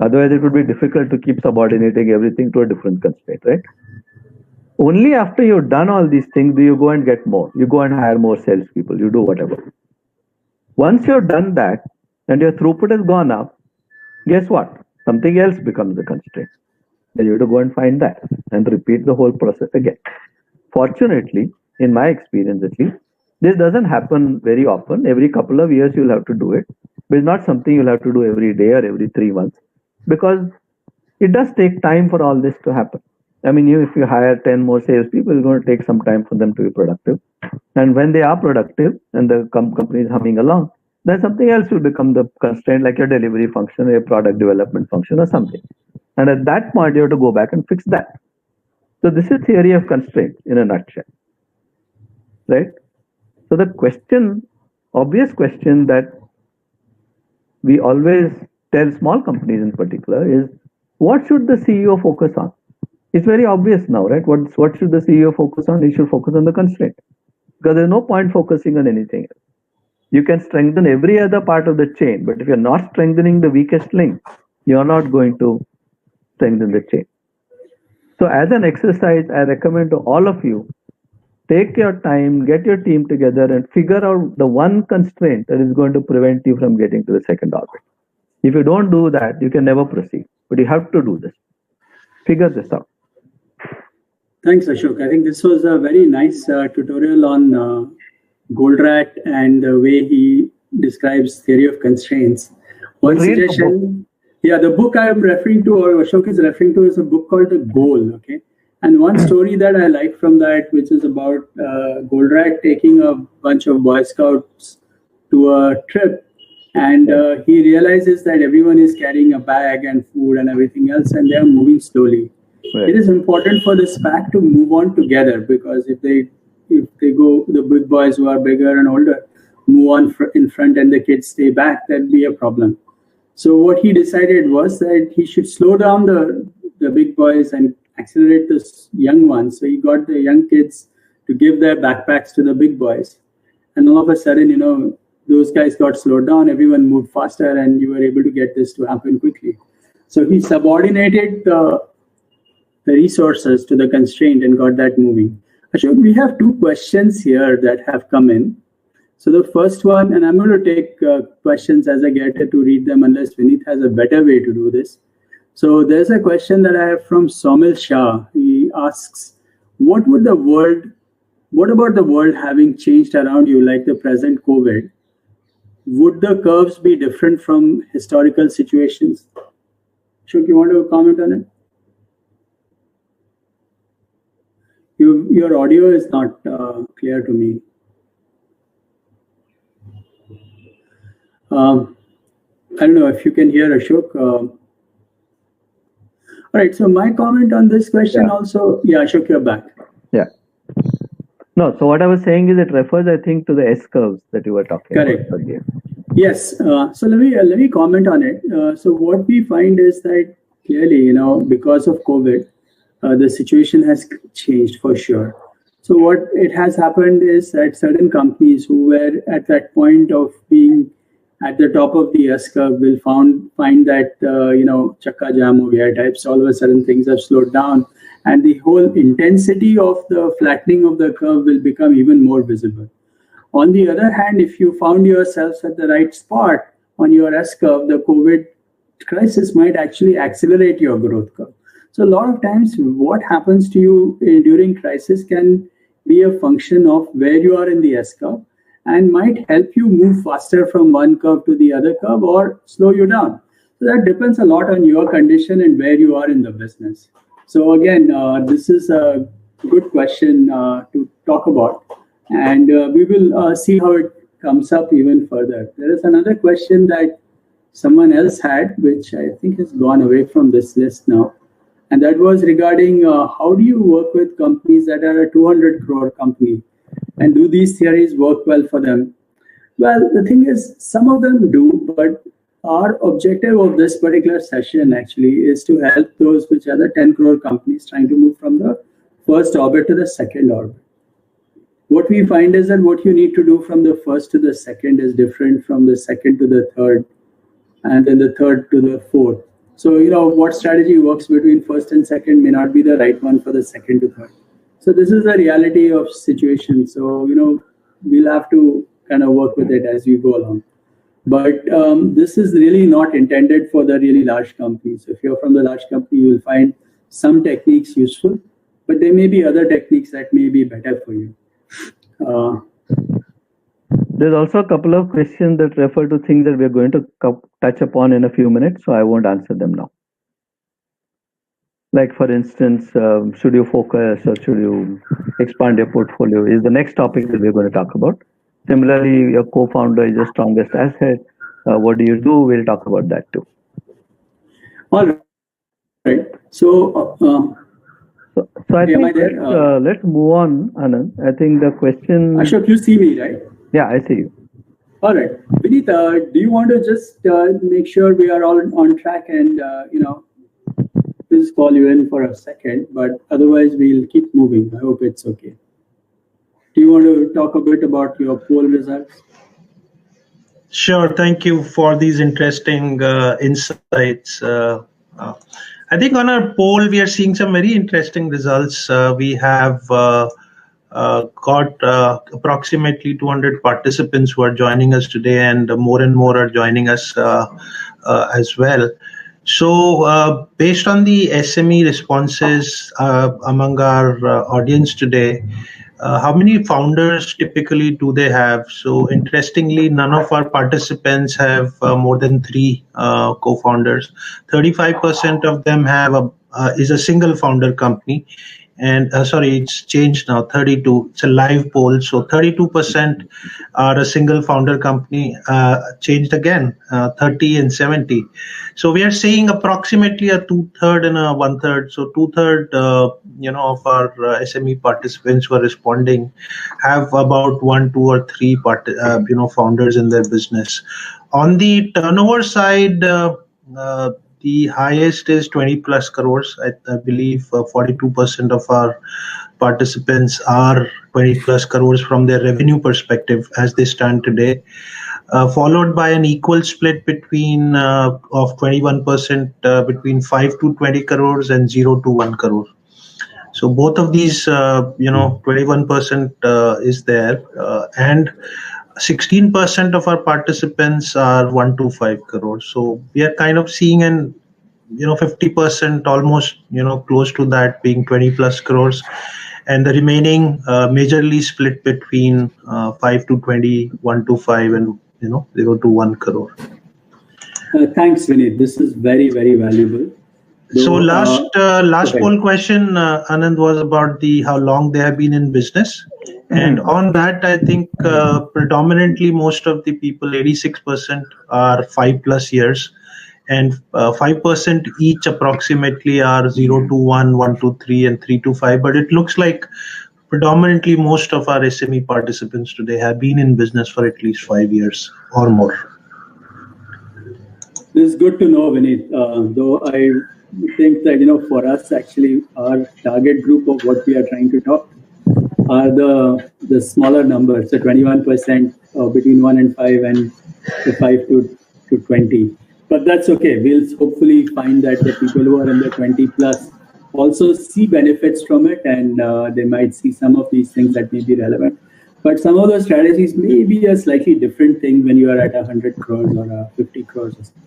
Speaker 2: Otherwise, it would be difficult to keep subordinating everything to a different constraint, right? Only after you've done all these things do you go and get more. You go and hire more salespeople. You do whatever. Once you've done that and your throughput has gone up, guess what? Something else becomes the constraint. Then you have to go and find that and repeat the whole process again. Fortunately, in my experience at least, this doesn't happen very often. Every couple of years you'll have to do it. But it's not something you'll have to do every day or every 3 months because it does take time for all this to happen. I mean, if you hire 10 more salespeople, it's going to take some time for them to be productive. And when they are productive and the company is humming along, then something else will become the constraint, like your delivery function or your product development function or something. And at that point, you have to go back and fix that. So this is theory of constraint in a nutshell, right? So the question, obvious question that we always tell small companies in particular is, what should the CEO focus on? It's very obvious now, right? What should the CEO focus on? He should focus on the constraint because there's no point focusing on anything else. You can strengthen every other part of the chain, but if you're not strengthening the weakest link, you're not going to strengthen the chain. So as an exercise, I recommend to all of you, take your time, get your team together and figure out the one constraint that is going to prevent you from getting to the second orbit. If you don't do that, you can never proceed, but you have to do this. Figure this out.
Speaker 1: Thanks, Ashok. I think this was a very nice tutorial on Goldratt and the way he describes theory of constraints. One suggestion, the book I am referring to, or Ashok is referring to, is a book called The Goal. Okay, and one story that I like from that, which is about Goldratt taking a bunch of Boy Scouts to a trip, and he realizes that everyone is carrying a bag and food and everything else, and they are moving slowly. Right. It is important for this pack to move on together because if they go, the big boys who are bigger and older move on in front and the kids stay back, that'd be a problem. So what he decided was that he should slow down the big boys and accelerate the young ones. So he got the young kids to give their backpacks to the big boys. And all of a sudden, those guys got slowed down, everyone moved faster, and you were able to get this to happen quickly. So he subordinated the resources to the constraint and got that moving. Ashok, we have 2 questions here that have come in. So the first one, and I'm going to take questions as I get to read them unless Vineet has a better way to do this. So there's a question that I have from Somil Shah. He asks, what about the world having changed around you like the present COVID? Would the curves be different from historical situations? Ashok, you want to comment on it? Your audio is not clear to me. I don't know if you can hear Ashok. All right, so my comment on this question also, Ashok, you're back.
Speaker 2: Yeah. No, so what I was saying is it refers, I think, to the S curves that you were talking about.
Speaker 1: Correct. Yes. So let me comment on it. So what we find is that clearly, because of COVID, the situation has changed for sure. So what it has happened is that certain companies who were at that point of being at the top of the S curve will find that, chakka jam ho gaya types, all of a sudden things have slowed down and the whole intensity of the flattening of the curve will become even more visible. On the other hand, if you found yourselves at the right spot on your S curve, the COVID crisis might actually accelerate your growth curve. So a lot of times what happens to you during crisis can be a function of where you are in the S curve and might help you move faster from one curve to the other curve or slow you down. So that depends a lot on your condition and where you are in the business. So again, this is a good question to talk about, and we will see how it comes up even further. There is another question that someone else had, which I think has gone away from this list now. And that was regarding how do you work with companies that are a 200 crore company? And do these theories work well for them? Well, the thing is, some of them do, but our objective of this particular session actually is to help those which are the 10 crore companies trying to move from the first orbit to the second orbit. What we find is that what you need to do from the first to the second is different from the second to the third, and then the third to the fourth. So, what strategy works between first and second may not be the right one for the second to third. So this is the reality of situation. So, we'll have to kind of work with it as we go along. But this is really not intended for the really large companies. If you're from the large company, you will find some techniques useful, but there may be other techniques that may be better for you.
Speaker 2: There's also a couple of questions that refer to things that we're going to touch upon in a few minutes, so I won't answer them now. Like, for instance, should you focus or should you expand your portfolio is the next topic that we're going to talk about. Similarly, your co-founder is your strongest asset. What do you do? We'll talk about that too.
Speaker 1: All right. So
Speaker 2: I think let's move on, Anand. I think the question...
Speaker 1: Ashok, you see me, right?
Speaker 2: Yeah, I see you.
Speaker 1: All right. Vineet, do you want to just make sure we are all on track and, just call you in for a second, but otherwise we'll keep moving. I hope it's okay. Do you want to talk a bit about your poll results?
Speaker 3: Sure. Thank you for these interesting insights. I think on our poll, we are seeing some very interesting results. We have got approximately 200 participants who are joining us today, and more are joining us as well. So based on the SME responses among our audience today, how many founders typically do they have? So interestingly, none of our participants have more than 3 co-founders. 35% of them have is a single founder company. And sorry, it's changed now, 32. It's a live poll. So 32% are a single founder company, changed again, 30 and 70. So we are seeing approximately a 2/3 and a 1/3. So 2/3, of our SME participants who are responding have about 1, 2, or 3 founders in their business. On the turnover side, the highest is 20 plus crores. I believe 42% of our participants are 20 plus crores from their revenue perspective as they stand today, followed by an equal split between of 21% between 5 to 20 crores and 0 to 1 crore. So both of these, 21% is there, and 16% of our participants are 1 to 5 crores. So we are kind of seeing an 50% almost, close to that being 20 plus crores, and the remaining majorly split between 5 to 20, 1 to 5, and 0 to 1 crore.
Speaker 1: Thanks, Vineet. This is very, very valuable.
Speaker 3: So last poll question, Anand, was about how long they have been in business. And on that, I think predominantly most of the people, 86%, are 5 plus years, and 5% each approximately are 0 to 1, 1 to 3, and 3 to 5. But it looks like predominantly most of our SME participants today have been in business for at least 5 years or more.
Speaker 1: This is good to know, Vineet. Though I think that, for us, actually, our target group of what we are trying to talk are the smaller numbers, the 21% between 1 and 5 and the 5 to 20. But that's okay. We'll hopefully find that the people who are in the 20 plus also see benefits from it, and they might see some of these things that may be relevant. But some of those strategies may be a slightly different thing when you are at 100 crores or 50 crores or something.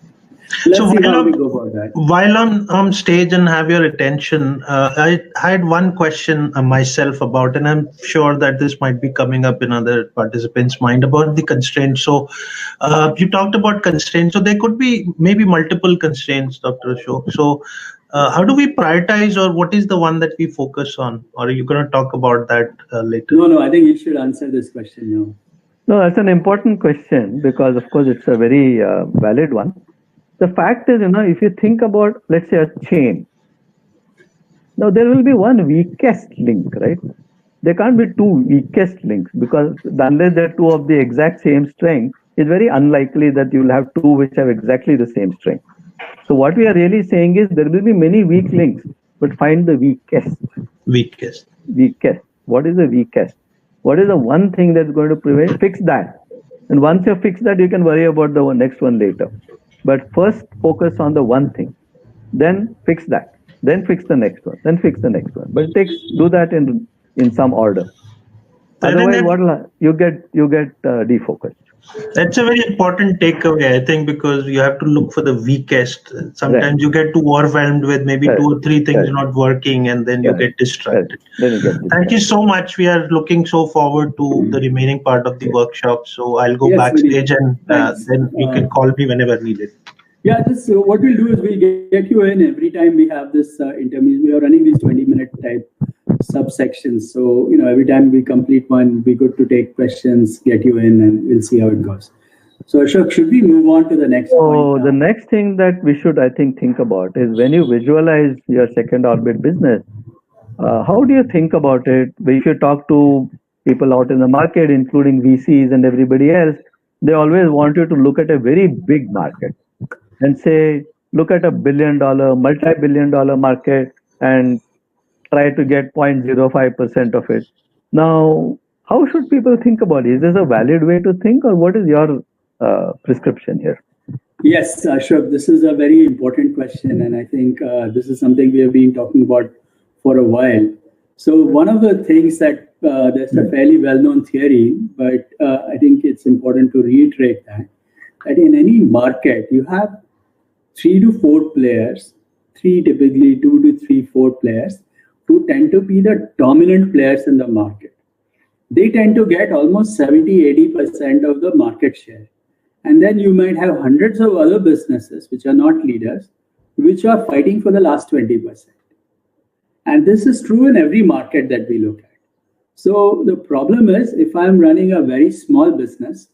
Speaker 1: Let's see how we go about that.
Speaker 3: While on stage and have your attention, I had one question myself about, and I'm sure that this might be coming up in other participants' mind, about the constraints. So you talked about constraints. So there could be maybe multiple constraints, Dr. Ashok. So how do we prioritize, or what is the one that we focus on? Or are you going to talk about that later?
Speaker 1: No, I think you should answer this question now.
Speaker 2: No, that's an important question because, of course, it's a very valid one. the fact is, if you think about, let's say, a chain, now there will be one weakest link, right? There can't be two weakest links, because unless they're two of the exact same strength, it's very unlikely that you'll have two which have exactly the same strength. So what we are really saying is there will be many weak links, but find the weakest.
Speaker 3: Weakest.
Speaker 2: What is the weakest? What is the one thing that's going to prevent? Fix that. And once you fix that, you can worry about the next one later. But first focus on the one thing. Then fix that. Then fix the next one. Then fix the next one. But do that in some order. Otherwise, you get defocused.
Speaker 3: That's a very important takeaway, I think, because you have to look for the weakest. Sometimes you get too overwhelmed with maybe 2 or 3 things not working, and then you get distracted. Thank you so much. We are looking so forward to the remaining part of the workshop. So I'll go backstage, and then you can call me whenever needed.
Speaker 1: Yeah, what we'll do is we'll get you in every time we have this interview. We are running these 20-minute type subsections. So, every time we complete one, be good to take questions, get you in, and we'll see how it goes. So, Ashok, should we move on to the next point?
Speaker 2: The next thing that we should, I think about is when you visualize your second orbit business, how do you think about it? If you talk to people out in the market, including VCs and everybody else, they always want you to look at a very big market and say, look at $1 billion, multi-billion-dollar market and try to get 0.05% of it. Now, how should people think about it? Is this a valid way to think, or what is your prescription here?
Speaker 1: Yes, Ashok, this is a very important question, and I think this is something we have been talking about for a while. So one of the things that there's a fairly well-known theory, but I think it's important to reiterate that in any market, you have 3 to 4 players, typically 2 to 3, 4 players, who tend to be the dominant players in the market. They tend to get almost 70-80% of the market share. And then you might have hundreds of other businesses which are not leaders, which are fighting for the last 20%. And this is true in every market that we look at. So the problem is, if I'm running a very small business,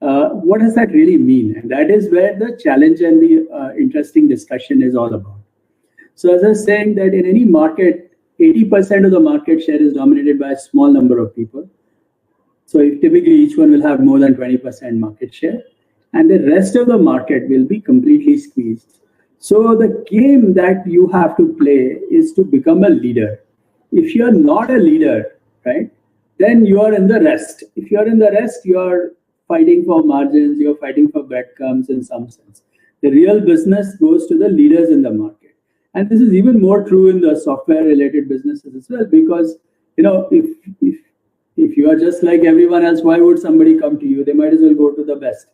Speaker 1: what does that really mean? And that is where the challenge and the interesting discussion is all about. So as I was saying, that in any market, 80% of the market share is dominated by a small number of people. So typically each one will have more than 20% market share, and the rest of the market will be completely squeezed. So the game that you have to play is to become a leader. If you're not a leader, right, then you are in the rest. If you're in the rest, you're fighting for margins, you're fighting for breadcrumbs in some sense. The real business goes to the leaders in the market. And this is even more true in the software-related businesses as well, because if you are just like everyone else, why would somebody come to you? They might as well go to the best.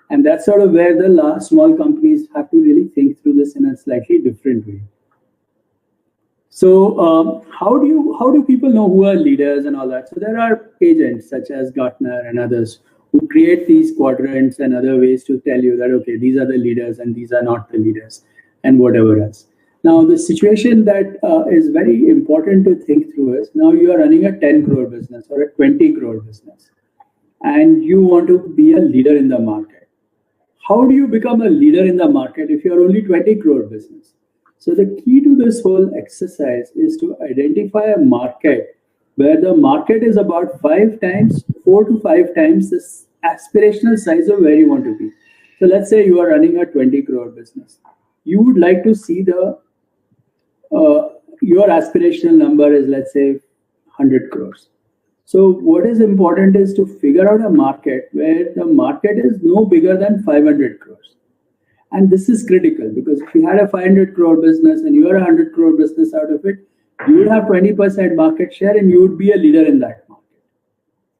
Speaker 1: And that's sort of where the small companies have to really think through this in a slightly different way. So how do people know who are leaders and all that? So there are agents such as Gartner and others who create these quadrants and other ways to tell you that, okay, these are the leaders and these are not the leaders and whatever else. Now, the situation that is very important to think through is, now you are running a 10 crore business or a 20 crore business, and you want to be a leader in the market. How do you become a leader in the market if you're only 20 crore business? So the key to this whole exercise is to identify a market where the market is about 4 to 5 times the aspirational size of where you want to be. So let's say you are running a 20 crore business. You would like to see your aspirational number is, let's say, 100 crores. So what is important is to figure out a market where the market is no bigger than 500 crores. And this is critical, because if you had a 500 crore business and you are a 100 crore business out of it, you would have 20% market share and you would be a leader in that market,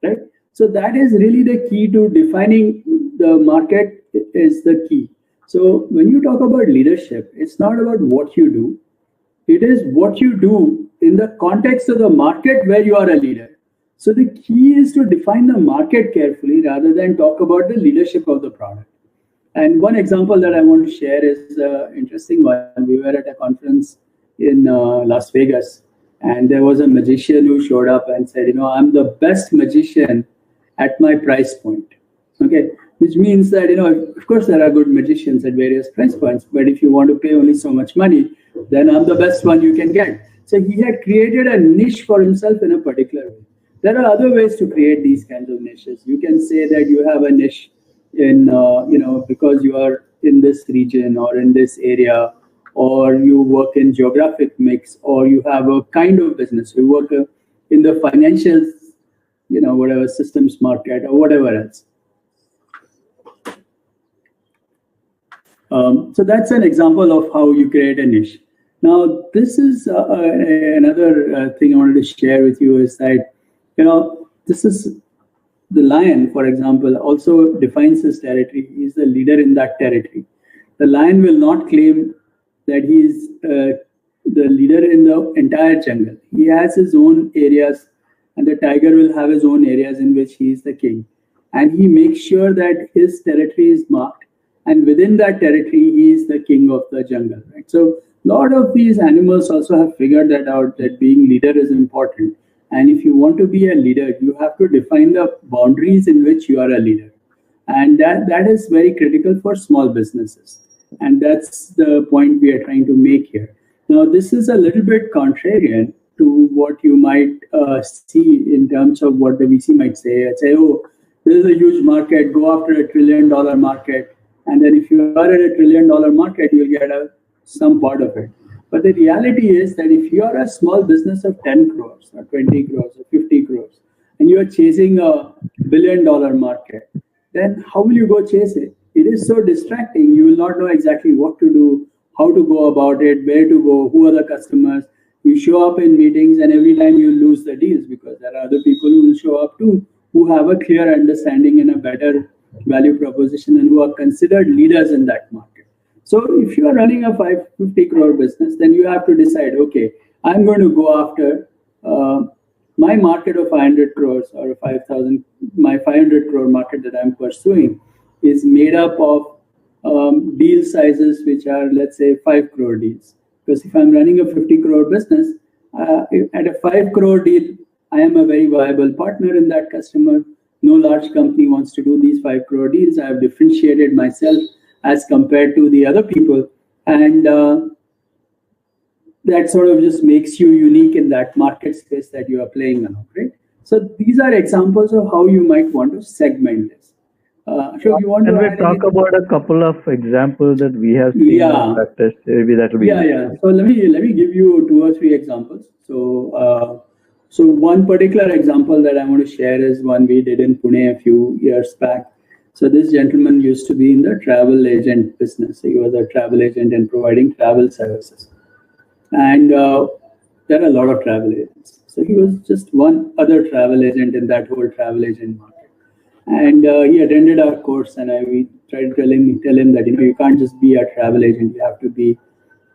Speaker 1: right? So that is really the key to defining the market, is the key. So when you talk about leadership, it's not about what you do. It is what you do in the context of the market where you are a leader. So the key is to define the market carefully rather than talk about the leadership of the product. And one example that I want to share is an interesting one. We were at a conference in Las Vegas, and there was a magician who showed up and said, I'm the best magician at my price point. Okay. which means that, of course, there are good magicians at various price points, but if you want to pay only so much money, then I'm the best one you can get. So he had created a niche for himself in a particular way. There are other ways to create these kinds of niches. You can say that you have a niche in, because you are in this region or in this area, or you work in geographic mix, or you have a kind of business. You work in the financial, whatever systems market or whatever else. So that's an example of how you create a niche. Now, this is another thing I wanted to share with you is that, this is the lion, for example, also defines his territory. He's the leader in that territory. The lion will not claim that he is the leader in the entire jungle. He has his own areas, and the tiger will have his own areas in which he is the king. And he makes sure that his territory is marked. And within that territory, he is the king of the jungle. Right? So a lot of these animals also have figured that out, that being leader is important. And if you want to be a leader, you have to define the boundaries in which you are a leader. And that is very critical for small businesses. And that's the point we are trying to make here. Now, this is a little bit contrarian to what you might see in terms of what the VC might say. I'd say, oh, this is a huge market, go after $1 trillion market. And then if you are at $1 trillion market, you'll get some part of it. But the reality is that if you are a small business of 10 crores or 20 crores or 50 crores, and you are chasing a $1 billion market, then how will you go chase it? It is so distracting. You will not know exactly what to do, how to go about it, where to go, who are the customers. You show up in meetings and every time you lose the deals because there are other people who will show up too, who have a clear understanding and a better value proposition and who are considered leaders in that market. So if you are running a 550 crore business, then you have to decide, okay, I'm going to go after my market of 500 crores or 5,000, my 500 crore market that I'm pursuing is made up of deal sizes which are, let's say, 5 crore deals. Because if I'm running a 50 crore business, at a 5 crore deal, I am a very viable partner in that customer. No large company wants to do these 5 crore deals. I have differentiated myself as compared to the other people. And that sort of just makes you unique in that market space that you are playing around, right? So these are examples of how you might want to segment this. So you want
Speaker 2: Can we talk about a couple of examples that we have seen in practice? Maybe that will be
Speaker 1: So let me give you 2 or 3 examples. So one particular example that I want to share is one we did in Pune a few years back. So this gentleman used to be in the travel agent business. He was a travel agent and providing travel services. And there are a lot of travel agents. So he was just one other travel agent in that whole travel agent market. And he attended our course, and we tried to tell him that you can't just be a travel agent. You have to be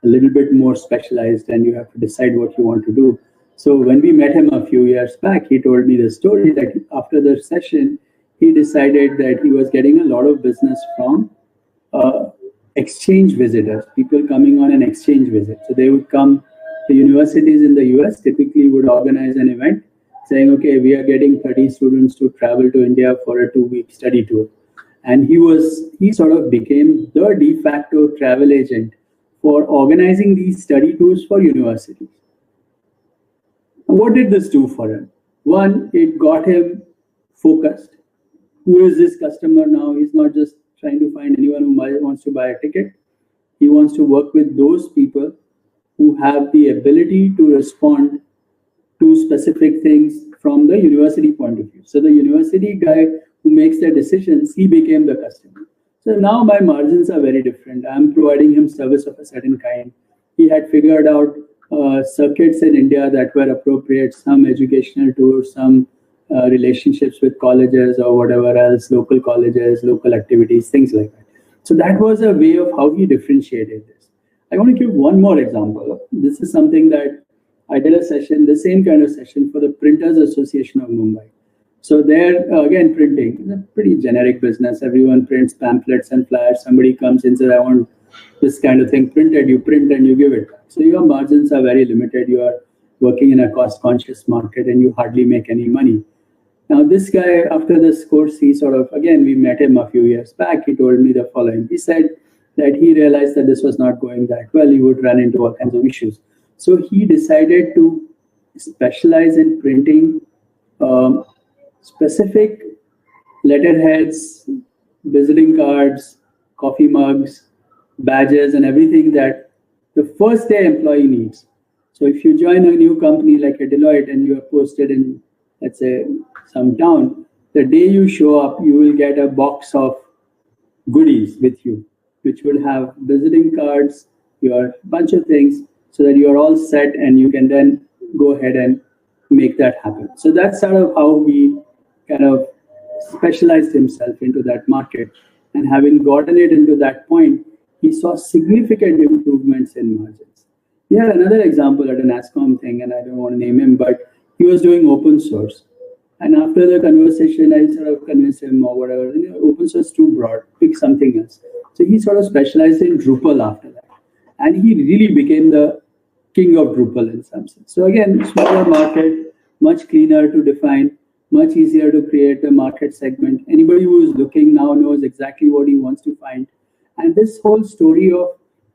Speaker 1: a little bit more specialized, and you have to decide what you want to do. So when we met him a few years back, he told me the story that after the session, he decided that he was getting a lot of business from exchange visitors, people coming on an exchange visit. So they would come, the universities in the US typically would organize an event saying, okay, we are getting 30 students to travel to India for a 2-week study tour. And he sort of became the de facto travel agent for organizing these study tours for universities. What did this do for him? One, it got him focused. Who is this customer now? He's not just trying to find anyone who wants to buy a ticket. He wants to work with those people who have the ability to respond to specific things from the university point of view. So the university guy who makes the decisions, he became the customer. So now my margins are very different. I'm providing him service of a certain kind. He had figured out circuits in India that were appropriate, some educational tours, some relationships with colleges or whatever else, local colleges, local activities, things like that. So that was a way of how he differentiated this. I want to give one more example. This is something that I did a session, the same kind of session for the Printers Association of Mumbai. So there, again, printing is a pretty generic business. Everyone prints pamphlets and flyers. Somebody comes and says, I want this kind of thing printed. You print and you give it back. So your margins are very limited. You are working in a cost-conscious market and you hardly make any money. Now, this guy, after this course, he sort of, again, we met him a few years back. He told me the following. He said that he realized that this was not going that well. He would run into all kinds of issues. So he decided to specialize in printing specific letterheads, visiting cards, coffee mugs, badges, and everything that the first day employee needs. So if you join a new company like a Deloitte and you are posted in, let's say, some town, the day you show up, you will get a box of goodies with you, which will have visiting cards, your bunch of things, so that you are all set and you can then go ahead and make that happen. So that's sort of how he kind of specialized himself into that market. And having gotten it into that point, he saw significant improvements in margins. He had another example at an ASCOM thing, and I don't want to name him, but he was doing open source. And after the conversation, I sort of convinced him or whatever, open source is too broad, pick something else. So he sort of specialized in Drupal after that. And he really became the king of Drupal in some sense. So again, smaller market, much cleaner to define, much easier to create a market segment. Anybody who is looking now knows exactly what he wants to find. And this whole story of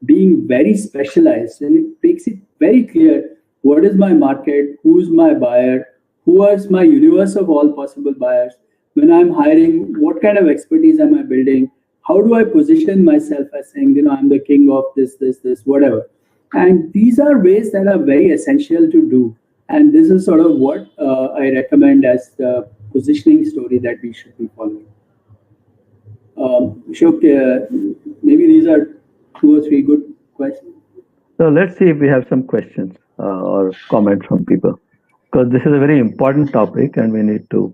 Speaker 1: being very specialized, and it makes it very clear, what is my market, who's my buyer, who is my universe of all possible buyers. When I'm hiring, what kind of expertise am I building? How do I position myself as saying, I'm the king of this, whatever. And these are ways that are very essential to do. And this is sort of what I recommend as the positioning story that we should be following. Ashok, maybe these are 2 or 3 good questions.
Speaker 2: So let's see if we have some questions or comments from people, because this is a very important topic and we need to.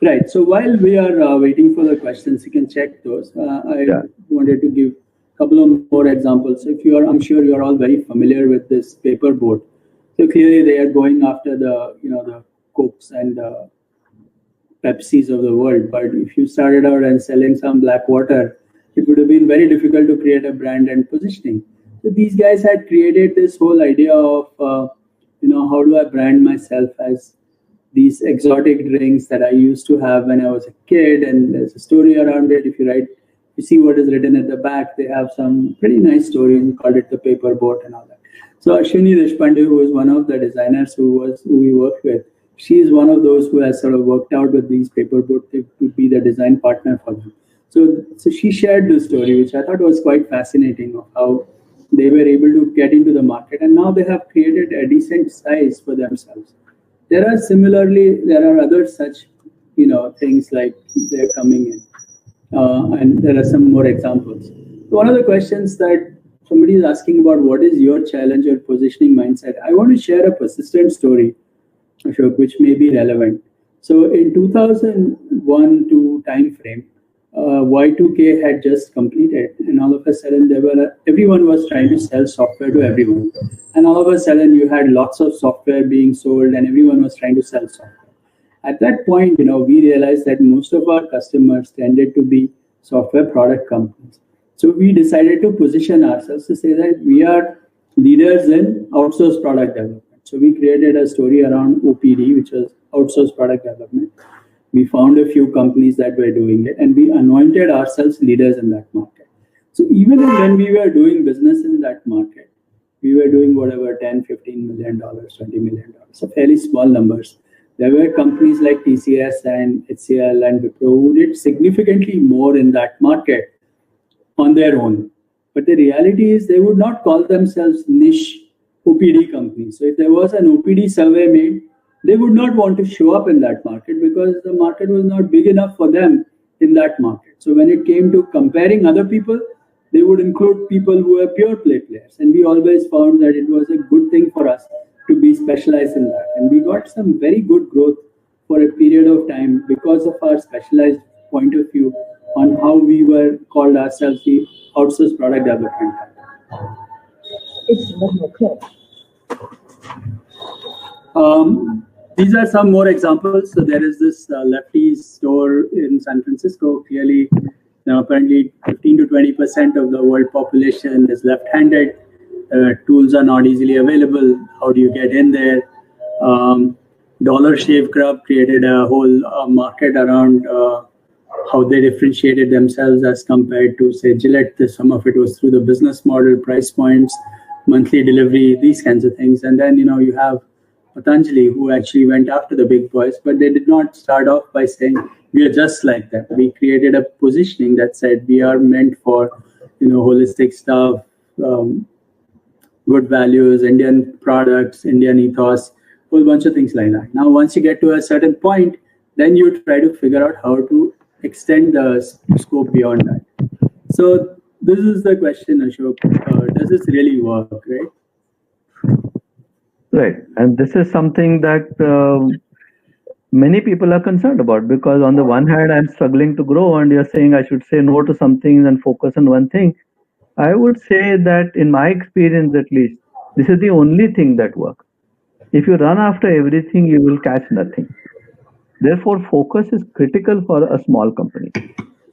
Speaker 1: Right. So while we are waiting for the questions, you can check those. I wanted to give a couple of more examples. If you are, I'm sure you are all very familiar with this paper boat. So clearly they are going after the, the Cokes and the Pepsis of the world. But if you started out and selling some black water, it would have been very difficult to create a brand and positioning. So these guys had created this whole idea of, how do I brand myself as these exotic drinks that I used to have when I was a kid, and there's a story around it. If you see what is written at the back, they have some pretty nice stories. We called it the paper boat and all that. So Ashwini Deshpande, who was one of the designers who we worked with, she is one of those who has sort of worked out with these paper boats to be the design partner for them. So she shared this story, which I thought was quite fascinating, of how they were able to get into the market, and now they have created a decent size for themselves. There are other such, things like they're coming in, and there are some more examples. So one of the questions that somebody is asking about, what is your challenge or positioning mindset? I want to share a persistent story, Ashok, which may be relevant. So in 2001 time frame, Y2K had just completed, and all of a sudden everyone was trying to sell software to everyone, and all of a sudden you had lots of software being sold, and everyone was trying to sell software. At that point, we realized that most of our customers tended to be software product companies. So we decided to position ourselves to say that we are leaders in outsourced product development. So we created a story around OPD, which was outsourced product development. We found a few companies that were doing it, and we anointed ourselves leaders in that market. So even when we were doing business in that market, we were doing whatever, $10, $15 million, $20 million, so fairly small numbers. There were companies like TCS and HCL and Wipro who did significantly more in that market on their own. But the reality is they would not call themselves niche OPD companies. So if there was an OPD survey made, they would not want to show up in that market because the market was not big enough for them in that market. So when it came to comparing other people, they would include people who were pure play players. And we always found that it was a good thing for us to be specialized in that. And we got some very good growth for a period of time because of our specialized point of view on how we were called ourselves the outsourced product development company. These are some more examples. So there is this Lefty's store in San Francisco. Clearly, apparently 15 to 20% of the world population is left-handed. Tools are not easily available. How do you get in there? Dollar Shave Club created a whole market around how they differentiated themselves as compared to, say, Gillette. Some of it was through the business model, price points, monthly delivery, these kinds of things. And then, you have Patanjali, who actually went after the big boys, but they did not start off by saying, we are just like that. We created a positioning that said we are meant for, holistic stuff, good values, Indian products, Indian ethos, whole bunch of things like that. Now, once you get to a certain point, then you try to figure out how to extend the scope beyond that. So this is the question, Ashok. Does this really work, right?
Speaker 2: Right. And this is something that many people are concerned about, because on the one hand, I'm struggling to grow and you're saying I should say no to some things and focus on one thing. I would say that in my experience, at least, this is the only thing that works. If you run after everything, you will catch nothing. Therefore, focus is critical for a small company.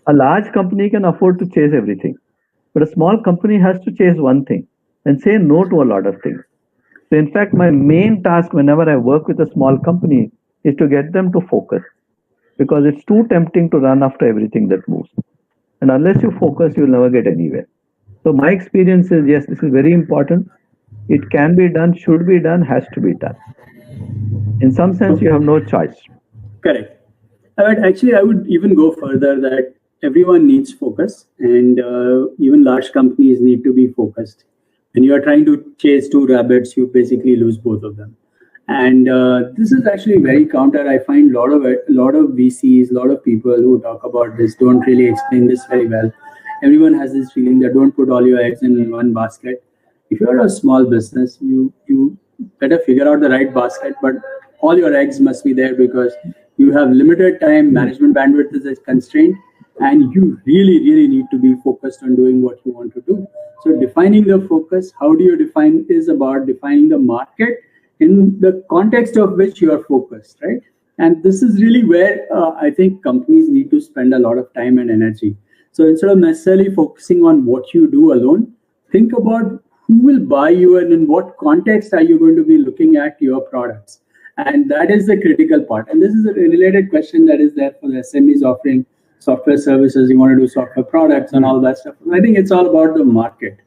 Speaker 2: A large company can afford to chase everything, but a small company has to chase one thing and say no to a lot of things. So in fact, my main task whenever I work with a small company is to get them to focus, because it's too tempting to run after everything that moves. And unless you focus, you'll never get anywhere. So my experience is, yes, this is very important. It can be done, should be done, has to be done. In some sense, you have no choice.
Speaker 1: Correct. Actually, I would even go further that everyone needs focus, and even large companies need to be focused. When you are trying to chase two rabbits, you basically lose both of them. And this is actually very counter. I find a lot of VCs, a lot of people who talk about this don't really explain this very well. Everyone has this feeling that don't put all your eggs in one basket. If you're a small business, you better figure out the right basket, but all your eggs must be there because you have limited time, management bandwidth is a constraint, and you really, really need to be focused on doing what you want to do. So defining the focus, how do you define, is about defining the market in the context of which you are focused, right? And this is really where I think companies need to spend a lot of time and energy. So instead of necessarily focusing on what you do alone, think about who will buy you and in what context are you going to be looking at your products. And that is the critical part. And this is a related question that is there for the SMEs offering software services. You want to do software products and all that stuff. I think it's all about the market.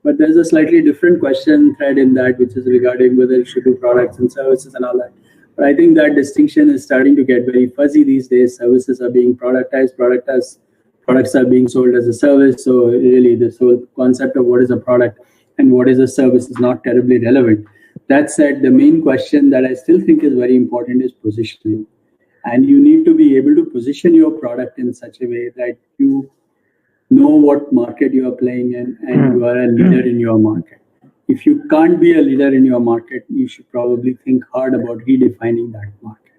Speaker 1: But there's a slightly different question thread in that, which is regarding whether you should do products and services and all that. But I think that distinction is starting to get very fuzzy these days. Services are being productized, products are being sold as a service. So really this whole concept of what is a product and what is a service is not terribly relevant. That said, the main question that I still think is very important is positioning. And you need to be able to position your product in such a way that you know what market you are playing in and you are a leader in your market. If you can't be a leader in your market, you should probably think hard about redefining that market.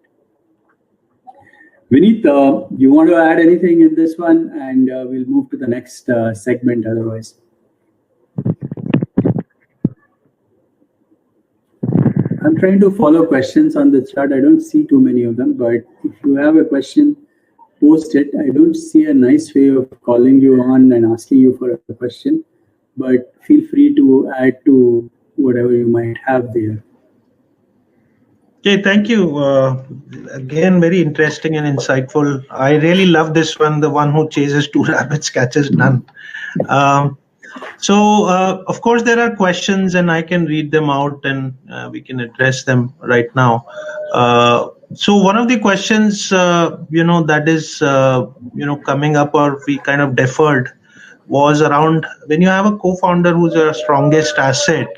Speaker 1: Vineet, you want to add anything in this one? And we'll move to the next segment otherwise. I'm trying to follow questions on the chat. I don't see too many of them, but if you have a question, post it. I don't see a nice way of calling you on and asking you for a question, but feel free to add to whatever you might have there.
Speaker 3: Okay, thank you. Again, very interesting and insightful. I really love this one. The one who chases two rabbits catches none. So, of course, there are questions and I can read them out and we can address them right now. So one of the questions, that is, coming up or we kind of deferred was around when you have a co-founder who's your strongest asset,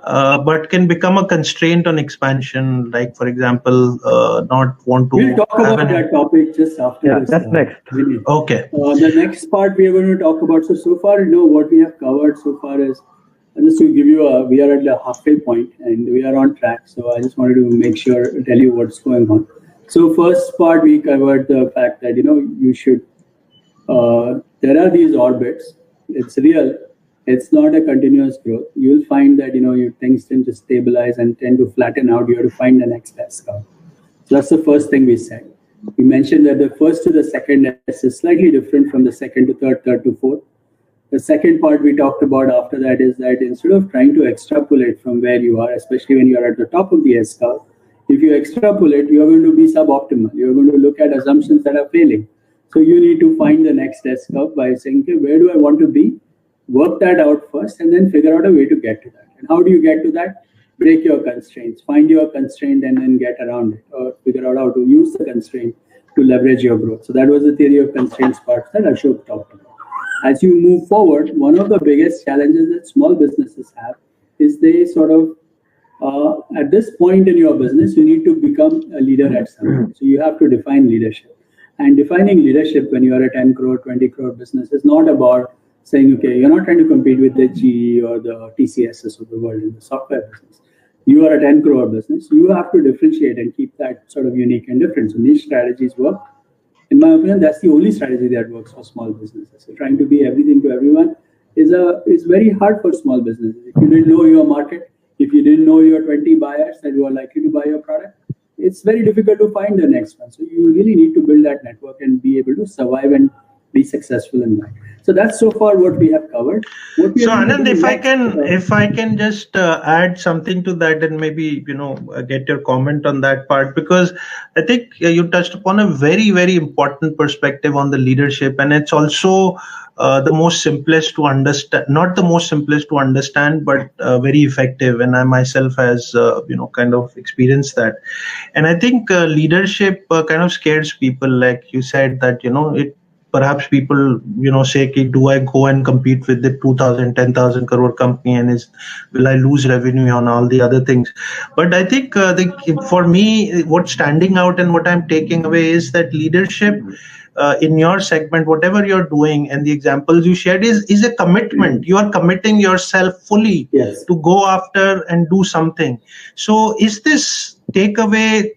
Speaker 3: but can become a constraint on expansion, like, for example, not want to...
Speaker 1: We'll talk about that topic just after this.
Speaker 2: That's next.
Speaker 3: Okay.
Speaker 1: The next part we are going to talk about. So far, what we have covered so far is, just to give you we are at the halfway point and we are on track. So I just wanted to tell you what's going on. So first part, we covered the fact that, you should, there are these orbits. It's real. It's not a continuous growth. You'll find that, your things tend to stabilize and tend to flatten out. You have to find the next S curve. So that's the first thing we said. We mentioned that the first to the second S is slightly different from the second to third, third to fourth. The second part we talked about after that is that instead of trying to extrapolate from where you are, especially when you are at the top of the S curve, If you extrapolate, you're going to be suboptimal. You're going to look at assumptions that are failing. So you need to find the next S curve by saying, okay, where do I want to be? Work that out first and then figure out a way to get to that. And how do you get to that? Break your constraints, find your constraint and then get around it, or figure out how to use the constraint to leverage your growth. So that was the theory of constraints part that Ashok talked about. As you move forward, one of the biggest challenges that small businesses have is they sort of, at this point in your business, you need to become a leader at something. So you have to define leadership. And defining leadership when you are a 10 crore, 20 crore business is not about saying, okay, you're not trying to compete with the GE or the TCSs of the world in the software business. You are a 10 crore business. You have to differentiate and keep that sort of unique and different. So niche strategies work. In my opinion, that's the only strategy that works for small businesses. So trying to be everything to everyone is very hard for small businesses. If you didn't know your market, if you didn't know your 20 buyers that were likely to buy your product, it's very difficult to find the next one. So you really need to build that network and be able to survive and be successful in that. So that's so far what we have covered.
Speaker 3: So Anand, if I can just add something to that and maybe get your comment on that part, because I think you touched upon a very, very important perspective on the leadership, and it's also the most simplest to understand, not the most simplest to understand, but very effective. And I myself has kind of experienced that. And I think leadership kind of scares people, like you said, that it. Perhaps people, say, do I go and compete with the 2,000, 10,000 crore company, and will I lose revenue on all the other things? But I think for me, what's standing out and what I'm taking away is that leadership in your segment, whatever you're doing, and the examples you shared is a commitment. You are committing yourself fully to go after and do something. So is this takeaway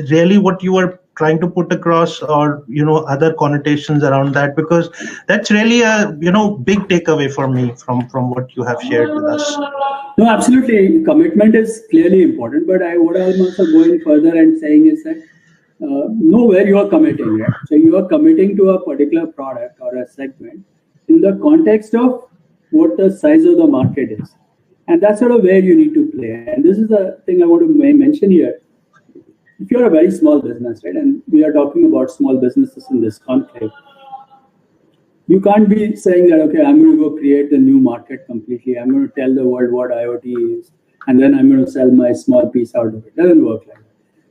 Speaker 3: really what you are trying to put across, or other connotations around that? Because that's really a big takeaway for me from what you have shared with us.
Speaker 1: No, absolutely, commitment is clearly important, but what I'm also going further and saying is that know where you are committing, right? So you are committing to a particular product or a segment in the context of what the size of the market is, and that's sort of where you need to play. And this is the thing I want to mention here. If you're a very small business, right, and we are talking about small businesses in this conclave, you can't be saying that, okay, I'm going to go create the new market completely. I'm going to tell the world what IoT is, and then I'm going to sell my small piece out of it. It doesn't work like that.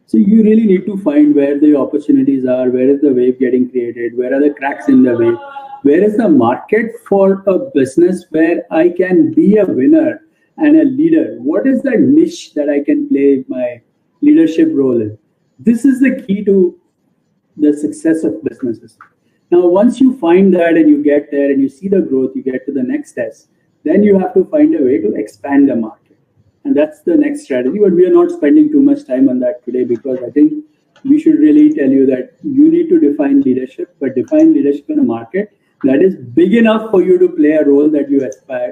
Speaker 1: So you really need to find where the opportunities are, where is the wave getting created, where are the cracks in the wave, where is the market for a business where I can be a winner and a leader. What is the niche that I can play my leadership role in? This is the key to the success of businesses. Now, once you find that and you get there and you see the growth, you get to the next test, then you have to find a way to expand the market. And that's the next strategy. But we are not spending too much time on that today, because I think we should really tell you that you need to define leadership, but define leadership in a market that is big enough for you to play a role that you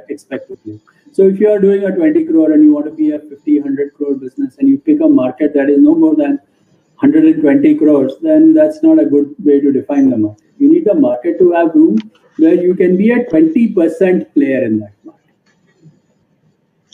Speaker 1: expect to play. So if you are doing a 20 crore and you want to be a 50, 100 crore business, and you pick a market that is no more than 120 crores, then that's not a good way to define the market. You need the market to have room where you can be a 20% player in that market.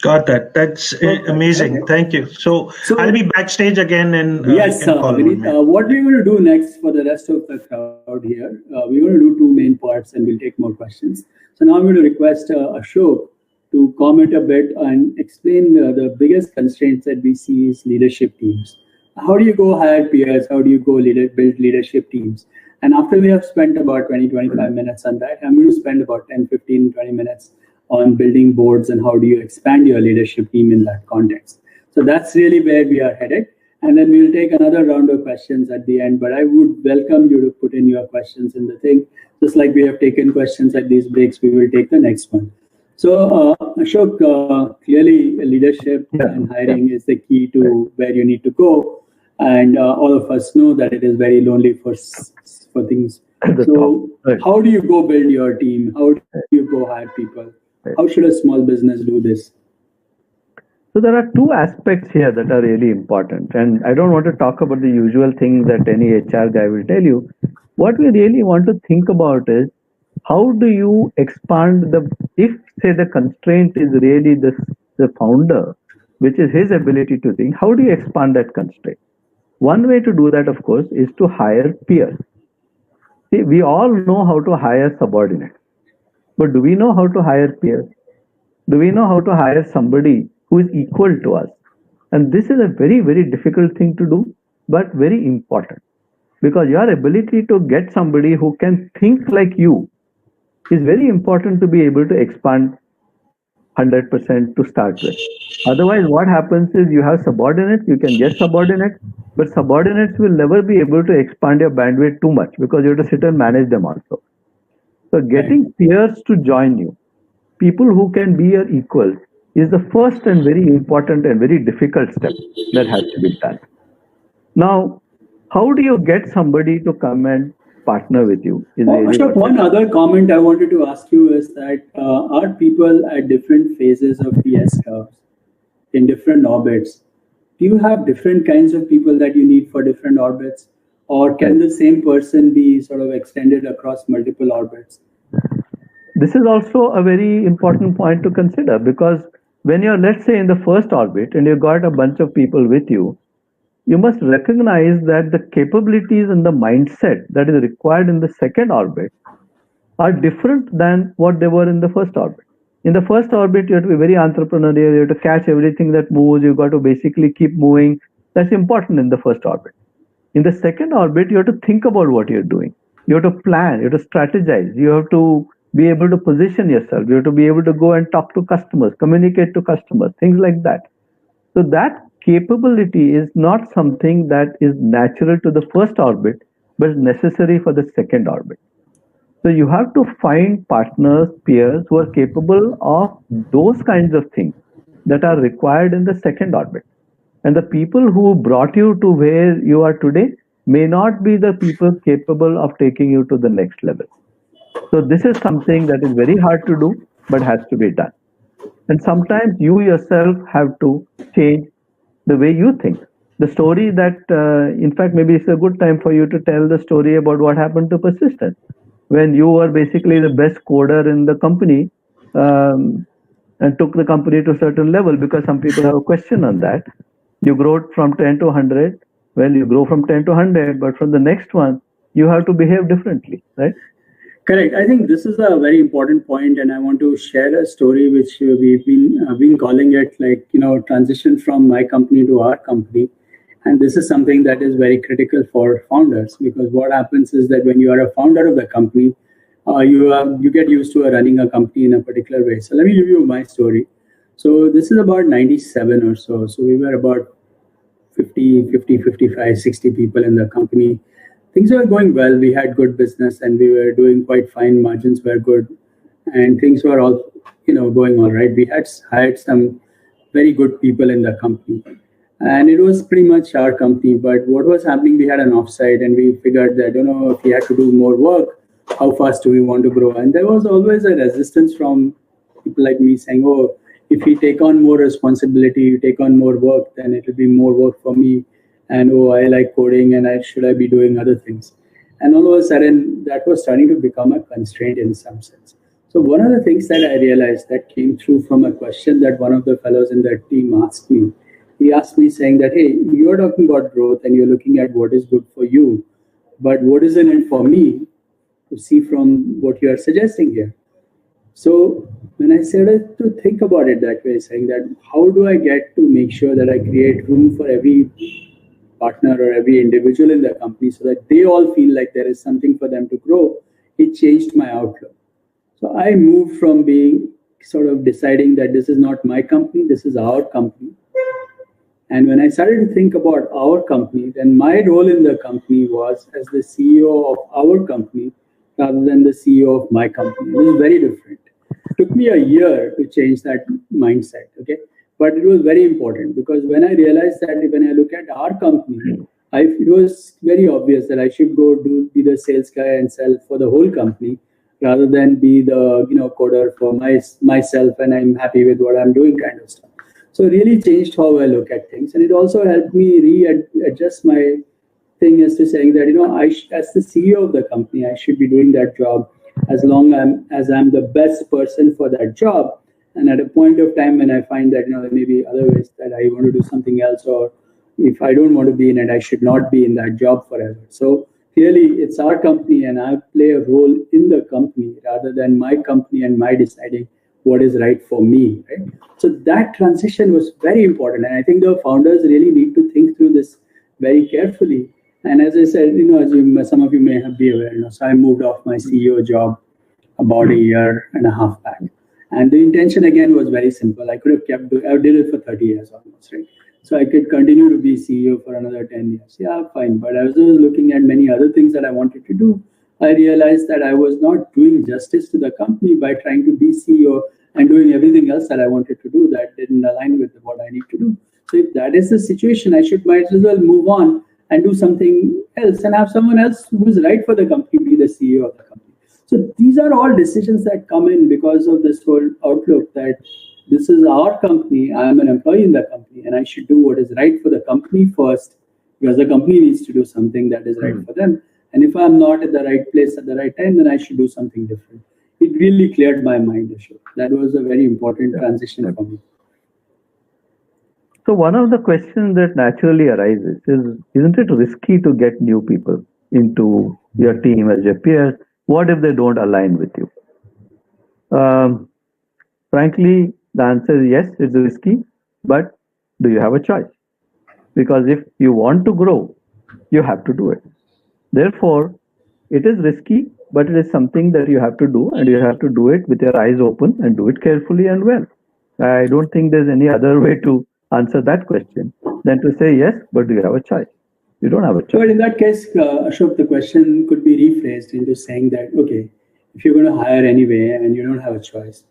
Speaker 3: Got that. That's amazing. Thank you. So I'll be backstage again, and
Speaker 1: yes, Vineet, what we're going to do next for the rest of the crowd here, we're going to do two main parts, and we'll take more questions. So now I'm going to request Ashok to comment a bit and explain the biggest constraints that we see is leadership teams. How do you go hire peers? How do you go build leadership teams? And after we have spent about 20-25 minutes on that, I'm going to spend about 10-15-20 minutes on building boards and how do you expand your leadership team in that context. So that's really where we are headed. And then we'll take another round of questions at the end, but I would welcome you to put in your questions in the thing. Just like we have taken questions at these breaks, we will take the next one. So Ashok, clearly leadership and hiring is the key to where you need to go. And all of us know that it is very lonely for things. So how do you go build your team? How do you go hire people? How should a small business do this?
Speaker 2: So there are two aspects here that are really important. And I don't want to talk about the usual things that any HR guy will tell you. What we really want to think about is, how do you expand if say the constraint is really the founder, which is his ability to think, how do you expand that constraint? One way to do that, of course, is to hire peers. See, we all know how to hire subordinates, but do we know how to hire peers? Do we know how to hire somebody who is equal to us? And this is a very, very difficult thing to do, but very important, because your ability to get somebody who can think like you is very important to be able to expand 100% to start with. Otherwise, what happens is you have subordinates, you can get subordinates, but subordinates will never be able to expand your bandwidth too much because you have to sit and manage them also. So getting peers to join you, people who can be your equals, is the first and very important and very difficult step that has to be done. Now, how do you get somebody to come and partner with you?
Speaker 1: Ashok, one other comment I wanted to ask you is that are people at different phases of the S curves in different orbits? Do you have different kinds of people that you need for different orbits? Or can the same person be sort of extended across multiple orbits?
Speaker 2: This is also a very important point to consider, because when you're, let's say, in the first orbit and you've got a bunch of people with you, you must recognize that the capabilities and the mindset that is required in the second orbit are different than what they were in the first orbit. In the first orbit, you have to be very entrepreneurial, you have to catch everything that moves, you've got to basically keep moving. That's important in the first orbit. In the second orbit, you have to think about what you're doing. You have to plan, you have to strategize, you have to be able to position yourself, you have to be able to go and talk to customers, communicate to customers, things like that. So that capability is not something that is natural to the first orbit, but is necessary for the second orbit. So you have to find partners, peers who are capable of those kinds of things that are required in the second orbit. And the people who brought you to where you are today may not be the people capable of taking you to the next level. So this is something that is very hard to do, but has to be done. And sometimes you yourself have to change the way you think. The story that, in fact, maybe it's a good time for you to tell the story about what happened to Persistence. When you were basically the best coder in the company and took the company to a certain level, because some people have a question on that. You grow from 10 to 100. Well, you grow from 10 to 100, but from the next one, you have to behave differently, right?
Speaker 1: Correct. I think this is a very important point, and I want to share a story which we've been calling it, like, transition from my company to our company. And this is something that is very critical for founders, because what happens is that when you are a founder of the company, you get used to running a company in a particular way. So let me give you my story. So this is about 97 or so. So we were about 50, 55, 60 people in the company. Things were going well. We had good business and we were doing quite fine. Margins were good and things were all, going all right. We had hired some very good people in the company and it was pretty much our company. But what was happening, we had an offsite and we figured that, if we had to do more work, how fast do we want to grow? And there was always a resistance from people like me saying, oh, if we take on more responsibility, you take on more work, then it will be more work for me. And I like coding and should I be doing other things? And all of a sudden, that was starting to become a constraint in some sense. So one of the things that I realized that came through from a question that one of the fellows in the team asked me, he asked me saying that, hey, you're talking about growth and you're looking at what is good for you, but what is in it for me to see from what you are suggesting here? So when I started to think about it that way, saying that how do I get to make sure that I create room for every partner or every individual in the company so that they all feel like there is something for them to grow, it changed my outlook. So I moved from being sort of deciding that this is not my company, this is our company. And when I started to think about our company, then my role in the company was as the CEO of our company rather than the CEO of my company. It was very different. It took me a year to change that mindset, okay? But it was very important because when I realized that when I look at our company, it was very obvious that I should go be the sales guy and sell for the whole company rather than be the coder for myself and I'm happy with what I'm doing kind of stuff. So it really changed how I look at things. And it also helped me readjust my thing as to saying that, as the CEO of the company, I should be doing that job as long as I'm the best person for that job. And at a point of time when I find that, there may be other ways that I want to do something else, or if I don't want to be in it, I should not be in that job forever. So clearly, it's our company, and I play a role in the company rather than my company and my deciding what is right for me. Right? So that transition was very important, and I think the founders really need to think through this very carefully. And as I said, as some of you may have be aware, so I moved off my CEO job about a year and a half back. And the intention again was very simple. I could have I did it for 30 years almost, right? So I could continue to be CEO for another 10 years. Yeah, fine. But as I was looking at many other things that I wanted to do, I realized that I was not doing justice to the company by trying to be CEO and doing everything else that I wanted to do that didn't align with what I need to do. So if that is the situation, I might as well move on and do something else and have someone else who is right for the company be the CEO of the company. So these are all decisions that come in because of this whole outlook that this is our company, I am an employee in the company, and I should do what is right for the company first, because the company needs to do something that is right for them. And if I'm not at the right place at the right time, then I should do something different. It really cleared my mind, Ashok. That was a very important transition for me.
Speaker 2: So one of the questions that naturally arises is, isn't it risky to get new people into your team as your peers? What if they don't align with you? Frankly, the answer is yes, it's risky, but do you have a choice? Because if you want to grow, you have to do it. Therefore, it is risky, but it is something that you have to do, and you have to do it with your eyes open and do it carefully and well. I don't think there's any other way to answer that question than to say yes, but do you have a choice? You don't have a choice.
Speaker 1: But in that case, Ashok, the question could be rephrased into saying that, okay, if you're going to hire anyway and you don't have a choice,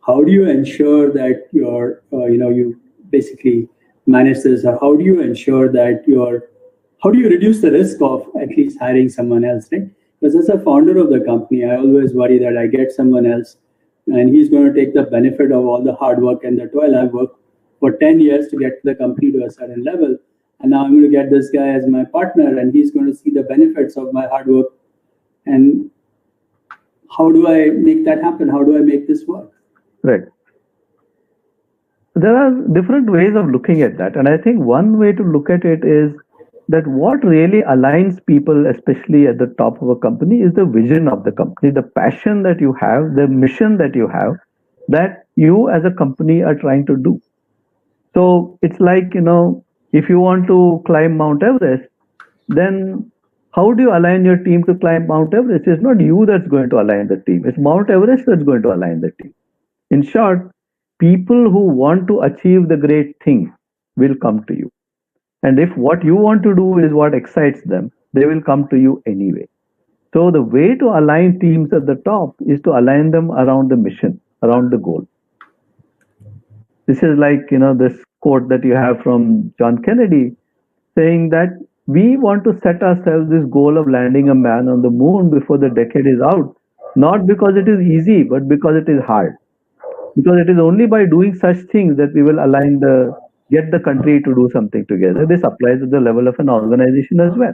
Speaker 1: how do you ensure that you basically manage this, or how do you ensure that how do you reduce the risk of at least hiring someone else, right? Because as a founder of the company, I always worry that I get someone else and he's going to take the benefit of all the hard work and the toil. I've worked for 10 years to get the company to a certain level. And now I'm going to get this guy as my partner, and he's going to see the benefits of my hard work. And how do I make that happen? How do I make this work?
Speaker 2: Right. There are different ways of looking at that. And I think one way to look at it is that what really aligns people, especially at the top of a company, is the vision of the company, the passion that you have, the mission that you have, that you as a company are trying to do. So it's like, if you want to climb Mount Everest, then how do you align your team to climb Mount Everest? It's not you that's going to align the team. It's Mount Everest that's going to align the team. In short, people who want to achieve the great thing will come to you. And if what you want to do is what excites them, they will come to you anyway. So the way to align teams at the top is to align them around the mission, around the goal. This is like, this quote that you have from John Kennedy saying that we want to set ourselves this goal of landing a man on the moon before the decade is out, not because it is easy, but because it is hard. Because it is only by doing such things that we will get the country to do something together. This applies at the level of an organization as well.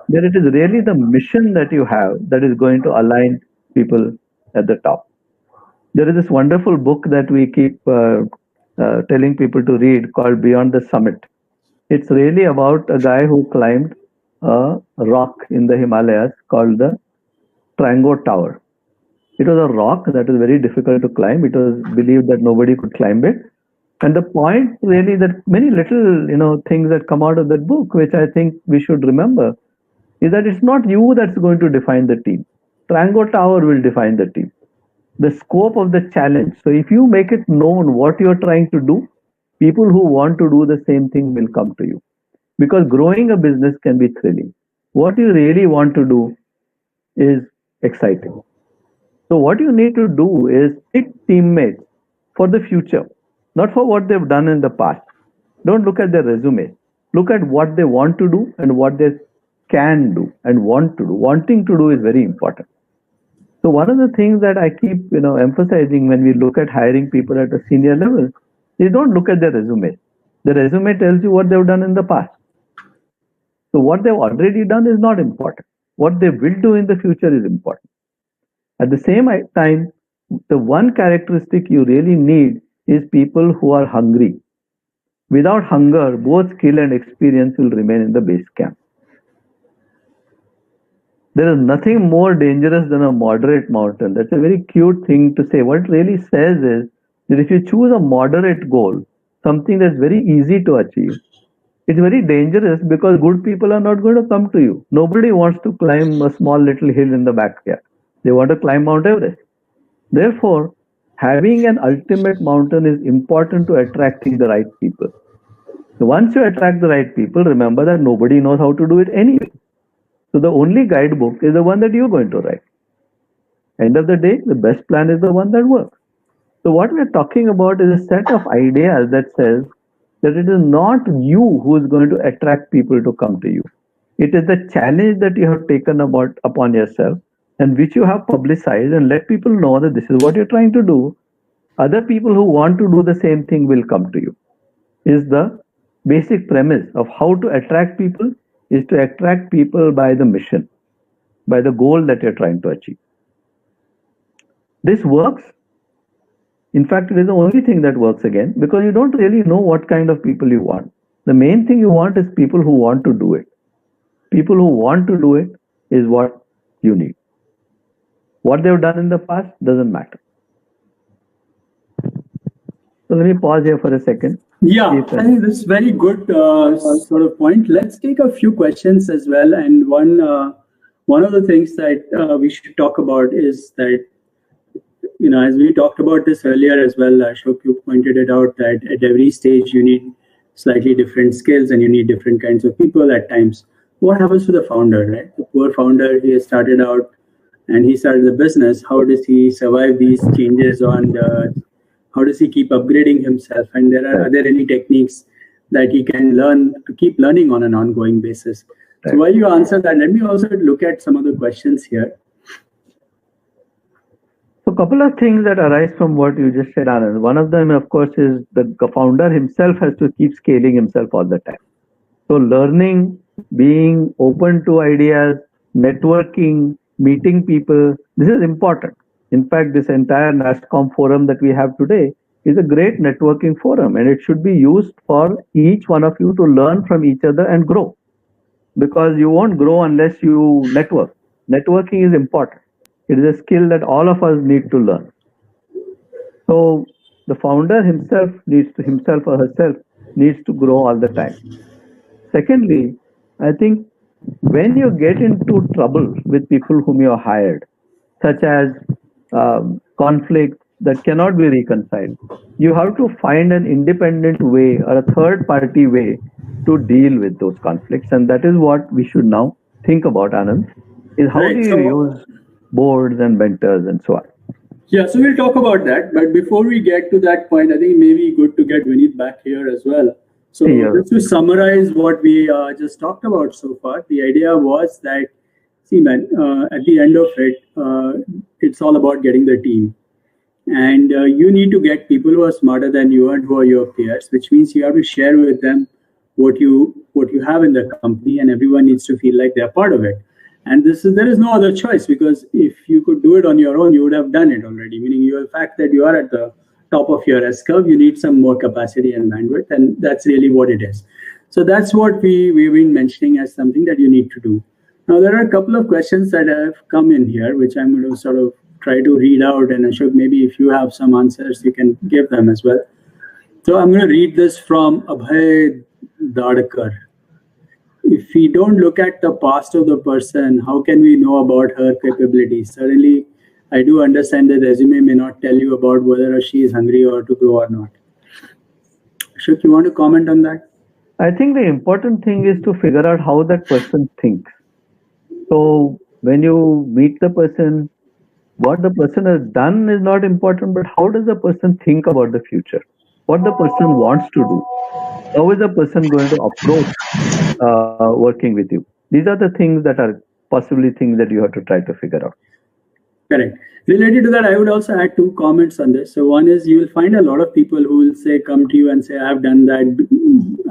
Speaker 2: That it is really the mission that you have that is going to align people at the top. There is this wonderful book that we keep telling people to read called Beyond the Summit. It's really about a guy who climbed a rock in the Himalayas called the Trango Tower. It was a rock that was very difficult to climb. It was believed that nobody could climb it. And the point really that many little, things that come out of that book, which I think we should remember, is that it's not you that's going to define the team. Trango Tower will define the team. The scope of the challenge. So if you make it known what you're trying to do, people who want to do the same thing will come to you. Because growing a business can be thrilling. What you really want to do is exciting. So what you need to do is pick teammates for the future, not for what they've done in the past. Don't look at their resume. Look at what they want to do and what they can do and want to do. Wanting to do is very important. So one of the things that I keep emphasizing when we look at hiring people at a senior level is don't look at their resume. The resume tells you what they've done in the past. So what they've already done is not important. What they will do in the future is important. At the same time, the one characteristic you really need is people who are hungry. Without hunger, both skill and experience will remain in the base camp. There is nothing more dangerous than a moderate mountain. That's a very cute thing to say. What it really says is that if you choose a moderate goal, something that's very easy to achieve, it's very dangerous because good people are not going to come to you. Nobody wants to climb a small little hill in the backyard. They want to climb Mount Everest. Therefore, having an ultimate mountain is important to attracting the right people. So once you attract the right people, remember that nobody knows how to do it anyway. So the only guidebook is the one that you're going to write. End of the day, the best plan is the one that works. So what we're talking about is a set of ideas that says that it is not you who is going to attract people to come to you. It is the challenge that you have taken upon yourself and which you have publicized and let people know that this is what you're trying to do. Other people who want to do the same thing will come to you. Is the basic premise of how to attract people is to attract people by the mission, by the goal that you're trying to achieve. This works. In fact, it is the only thing that works again because you don't really know what kind of people you want. The main thing you want is people who want to do it. People who want to do it is what you need. What they've done in the past doesn't matter. So let me pause here for a second.
Speaker 1: Yeah, I think this is very good sort of point. Let's take a few questions as well. And one of the things that we should talk about is that, you know, as we talked about this earlier as well, Ashok, you pointed it out that at every stage you need slightly different skills and you need different kinds of people at times. What happens to the founder, right? The poor founder, he started out and he started the business. How does he survive these changes how does he keep upgrading himself? And are there any techniques that he can learn to keep learning on an ongoing basis? Right. So while you answer that, let me also look at some of the questions here.
Speaker 2: So a couple of things that arise from what you just said, Anand. One of them, of course, is the founder himself has to keep scaling himself all the time. So learning, being open to ideas, networking, meeting people, this is important. In fact, this entire NASCOM forum that we have today is a great networking forum, and it should be used for each one of you to learn from each other and grow. Because you won't grow unless you network. Networking is important. It is a skill that all of us need to learn. So the founder himself or herself needs to grow all the time. Secondly, I think when you get into trouble with people whom you hired, such as conflicts that cannot be reconciled, you have to find an independent way or a third party way to deal with those conflicts. And that is what we should now think about, Anand, is how do you use boards and mentors and so on.
Speaker 1: Yeah, so we'll talk about that. But before we get to that point, I think it may be good to get Vineet back here as well. So just to summarize what we just talked about so far, the idea was that, see, man, at the end of it, it's all about getting the team. And you need to get people who are smarter than you and who are your peers, which means you have to share with them what you have in the company, and everyone needs to feel like they're part of it. And there is no other choice, because if you could do it on your own, you would have done it already. Meaning, the fact that you are at the top of your S curve, you need some more capacity and bandwidth, and that's really what it is. So that's what we've been mentioning as something that you need to do. Now, there are a couple of questions that have come in here, which I'm going to sort of try to read out. And Ashok, maybe if you have some answers, you can give them as well. So I'm going to read this from Abhay Dadkar. If we don't look at the past of the person, how can we know about her capabilities? Certainly, I do understand that resume may not tell you about whether she is hungry or to grow or not. Ashok, you want to comment on that?
Speaker 2: I think the important thing is to figure out how that person thinks. So when you meet the person, what the person has done is not important, but how does the person think about the future? What the person wants to do? How is the person going to approach working with you? These are the things that are possibly things that you have to try to figure out.
Speaker 1: Correct. Related to that, I would also add 2 comments on this. So one is, you will find a lot of people who will come to you and say, I've done that,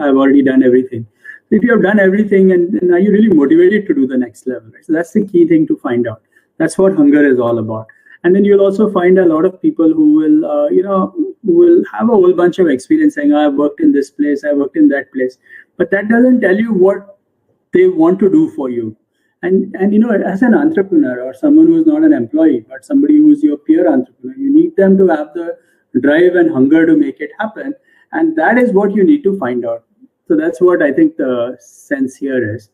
Speaker 1: I've already done everything. If you have done everything, and are you really motivated to do the next level? Right? So that's the key thing to find out. That's what hunger is all about. And then you'll also find a lot of people who will, who will have a whole bunch of experience saying, I've worked in this place, I worked in that place. But that doesn't tell you what they want to do for you. And as an entrepreneur or someone who is not an employee, but somebody who is your peer entrepreneur, you need them to have the drive and hunger to make it happen. And that is what you need to find out. So that's what I think the sense here is.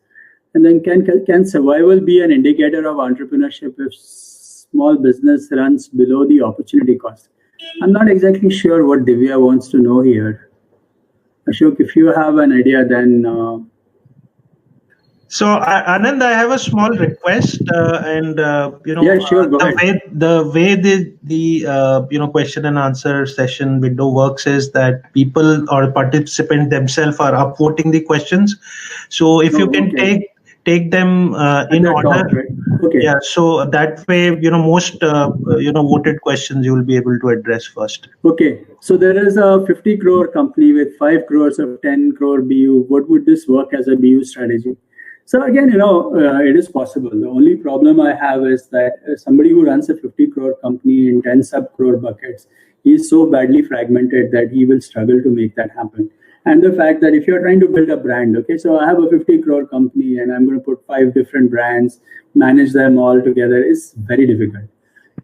Speaker 1: And then can survival be an indicator of entrepreneurship if small business runs below the opportunity cost? I'm not exactly sure what Divya wants to know here. Ashok, if you have an idea, then...
Speaker 3: So, Anand, I have a small request,
Speaker 1: yeah, sure, go ahead.
Speaker 3: The way the question and answer session window works is that people or participants themselves are upvoting the questions. So, if you can take them in order,
Speaker 1: right? Okay.
Speaker 3: Yeah. So that way, most voted questions you will be able to address first.
Speaker 1: Okay. So there is a 50 crore company with 5 crores of 10 crore BU. What would this work as a BU strategy? So again, it is possible. The only problem I have is that somebody who runs a 50 crore company in 10 sub crore buckets, he is so badly fragmented that he will struggle to make that happen. And the fact that if you're trying to build a brand, okay, so I have a 50 crore company and I'm going to put 5 different brands, manage them all together is very difficult.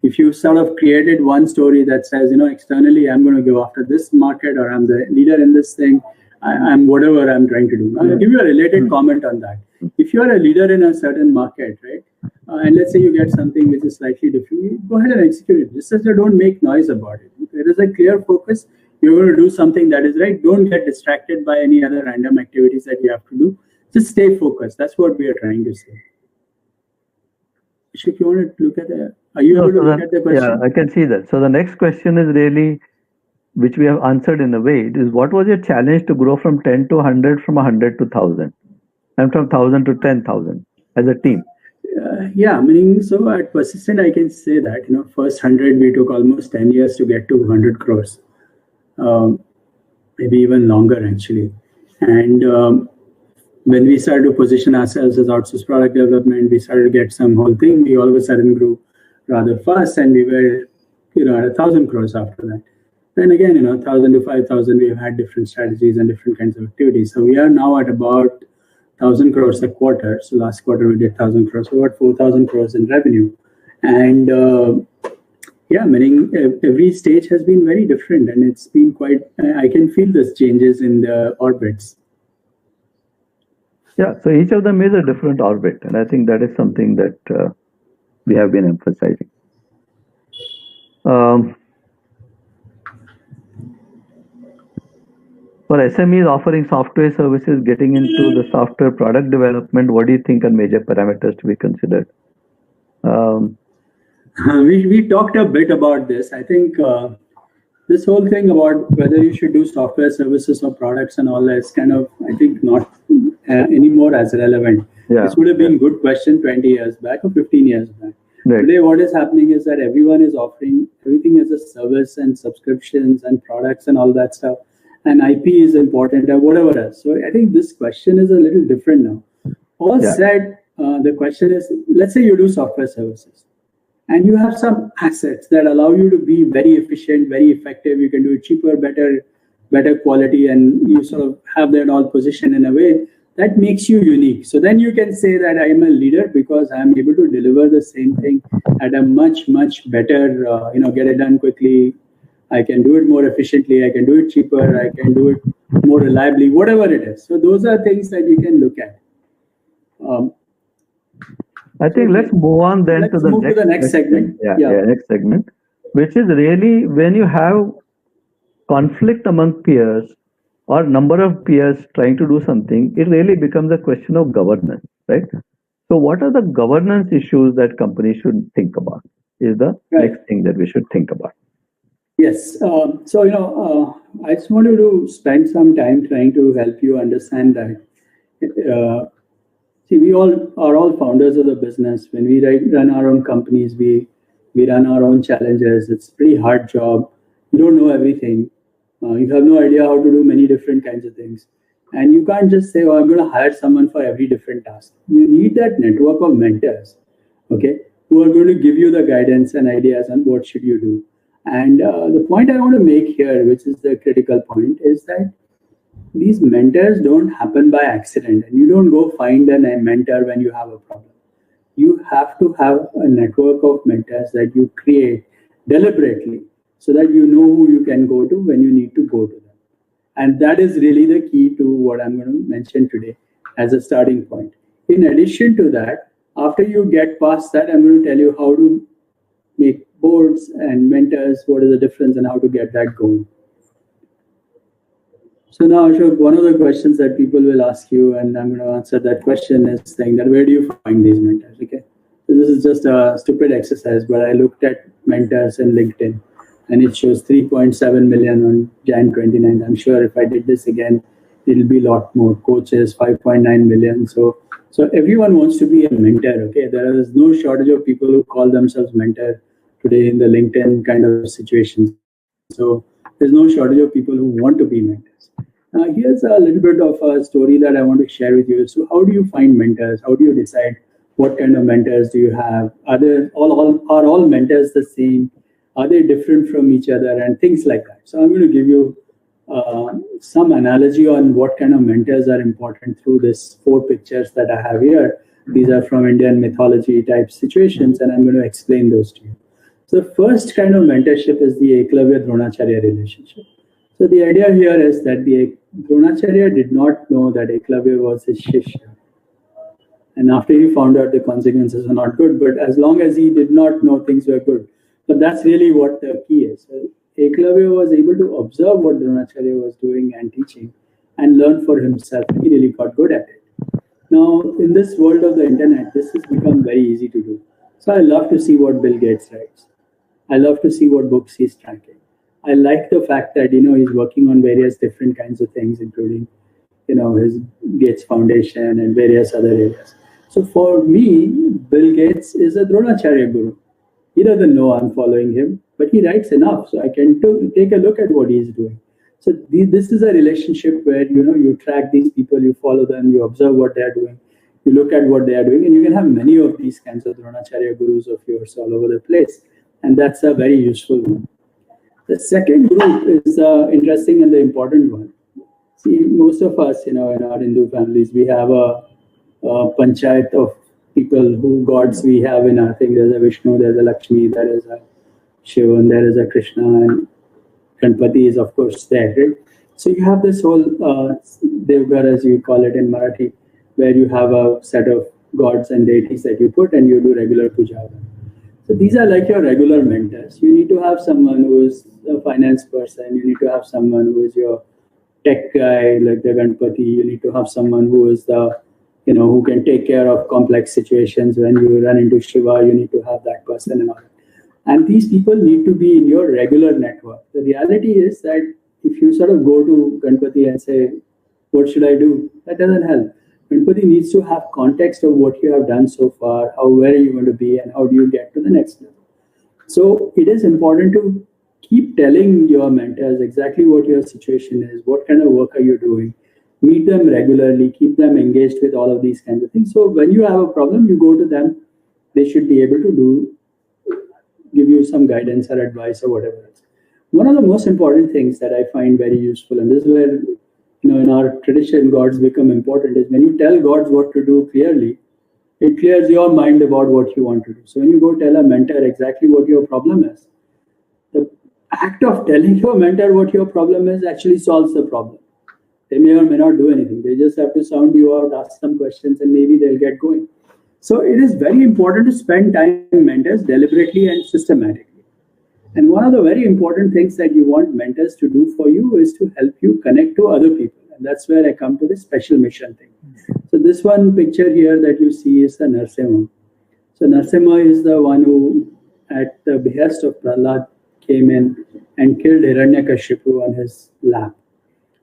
Speaker 1: If you sort of created one story that says, externally, I'm going to go after this market or I'm the leader in this thing, I'm whatever I'm trying to do. I'll give you a related comment on that. If you're a leader in a certain market, right, and let's say you get something which is slightly different, go ahead and execute it. Just as you don't make noise about it. There is a clear focus. You're going to do something that is right. Don't get distracted by any other random activities that you have to do. Just stay focused. That's what we are trying to say. Ashok, you want to look at are you able to look at the question?
Speaker 2: Yeah, I can see that. So the next question is really, which we have answered in a way, it is what was your challenge to grow from 10 to 100, from 100 to 1000, and from 1000 to 10,000 as a team?
Speaker 1: Yeah, meaning, so at Persistent, I can say that, first 100, we took almost 10 years to get to 100 crores. Maybe even longer, actually. And when we started to position ourselves as outsourced product development, we started to get some whole thing. We all of a sudden grew rather fast, and we were, at 1,000 crores after that. Then again, 1,000 to 5,000, we've had different strategies and different kinds of activities. So we are now at about 1,000 crores a quarter. So last quarter we did 1,000 crores. So about 4,000 crores in revenue. And yeah, meaning every stage has been very different, and it's been quite, I can feel these changes in the orbits.
Speaker 2: Yeah, so each of them is a different orbit, and I think that is something that we have been emphasizing. For SMEs offering software services, getting into the software product development, what do you think are major parameters to be considered?
Speaker 1: We talked a bit about this. I think this whole thing about whether you should do software services or products and all that is kind of, I think, not anymore as relevant. Yeah. This would have been a good question 20 years back or 15 years back. Right. Today, what is happening is that everyone is offering everything as a service and subscriptions and products and all that stuff. And IP is important or whatever else. So I think this question is a little different now. All said, the question is, let's say you do software services and you have some assets that allow you to be very efficient, very effective. You can do it cheaper, better quality, and you sort of have that all positioned in a way that makes you unique. So then you can say that I am a leader because I am able to deliver the same thing at a much, much better, get it done quickly. I can do it more efficiently. I can do it cheaper. I can do it more reliably, whatever it is. So those are things that you can look at.
Speaker 2: I think let's move on then to the next segment. Next segment, which is really when you have conflict among peers or number of peers trying to do something, it really becomes a question of governance, right? So what are the governance issues that companies should think about is the next thing that we should think about.
Speaker 1: Yes. So, I just wanted to spend some time trying to help you understand that. See, we all are all founders of the business. When we run our own companies, we run our own challenges. It's a pretty hard job. You don't know everything. You have no idea how to do many different kinds of things. And you can't just say, oh, I'm going to hire someone for every different task. You need that network of mentors. Okay. who are going to give you the guidance and ideas on what should you do. And the point I want to make here, which is the critical point, is that these mentors don't happen by accident, and you don't go find a mentor when you have a problem. You have to have a network of mentors that you create deliberately so that you know who you can go to when you need to go to them. And that is really the key to what I'm going to mention today as a starting point. In addition to that, after you get past that, I'm going to tell you how to make boards and mentors, what is the difference, and how to get that going. So now, Ashok, one of the questions that people will ask you, and I'm going to answer that question, is saying that where do you find these mentors? Okay, so this is just a stupid exercise, but I looked at mentors in LinkedIn, and it shows 3.7 million on Jan 29th. I'm sure if I did this again, it'll be a lot more. Coaches, 5.9 million. So everyone wants to be a mentor. Okay, there is no shortage of people who call themselves mentor today in the LinkedIn kind of situations. So there's no shortage of people who want to be mentors. Now, here's a little bit of a story that I want to share with you. So how do you find mentors? How do you decide what kind of mentors do you have? Are all mentors the same? Are they different from each other? And things like that. So I'm going to give you some analogy on what kind of mentors are important through these 4 pictures that I have here. These are from Indian mythology type situations, and I'm going to explain those to you. So the first kind of mentorship is the Eklavya-Dronacharya relationship. So the idea here is that the Dronacharya did not know that Eklavya was his Shishya. And after he found out, the consequences were not good, but as long as he did not know, things were good. But that's really what the key is. So Eklavya was able to observe what Dronacharya was doing and teaching and learn for himself. He really got good at it. Now, in this world of the internet, this has become very easy to do. So I love to see what Bill Gates writes. I love to see what books he's tracking. I like the fact that, he's working on various different kinds of things, including, his Gates Foundation and various other areas. So for me, Bill Gates is a Dronacharya guru. He doesn't know I'm following him, but he writes enough, so I can take a look at what he's doing. So this is a relationship where, you track these people, you follow them, you observe what they're doing, you look at what they are doing, and you can have many of these kinds of Dronacharya gurus of yours all over the place. And that's a very useful one. The second group is interesting and the important one. See, most of us, in our Hindu families, we have a panchayat of people who gods we have in our thing. There's a Vishnu, there's a Lakshmi, there is a Shiva, and there is a Krishna, and Ganpati is of course there. Right? So you have this whole Devgar, as you call it in Marathi, where you have a set of gods and deities that you put and you do regular puja. So these are like your regular mentors. You need to have someone who is a finance person. You need to have someone who is your tech guy, like the Ganpati. You need to have someone who is the, who can take care of complex situations. When you run into Shiva, you need to have that person and all. And these people need to be in your regular network. The reality is that if you sort of go to Ganpati and say, what should I do? That doesn't help. Ganpati needs to have context of what you have done so far, where are you going to be, and how do you get to the next level. So it is important to keep telling your mentors exactly what your situation is, what kind of work are you doing, meet them regularly, keep them engaged with all of these kinds of things. So when you have a problem, you go to them. They should be able to give you some guidance or advice or whatever else. One of the most important things that I find very useful, and this is where in our tradition, gods become important, is when you tell gods what to do clearly, it clears your mind about what you want to do. So when you go tell a mentor exactly what your problem is, the act of telling your mentor what your problem is actually solves the problem. They may or may not do anything. They just have to sound you out, ask some questions, and maybe they'll get going. So it is very important to spend time with mentors deliberately and systematically. And one of the very important things that you want mentors to do for you is to help you connect to other people. And that's where I come to the special mission thing. So this one picture here that you see is the Narsimha. So Narsimha is the one who, at the behest of Prahlad, came in and killed Hiranyakashipu on his lap.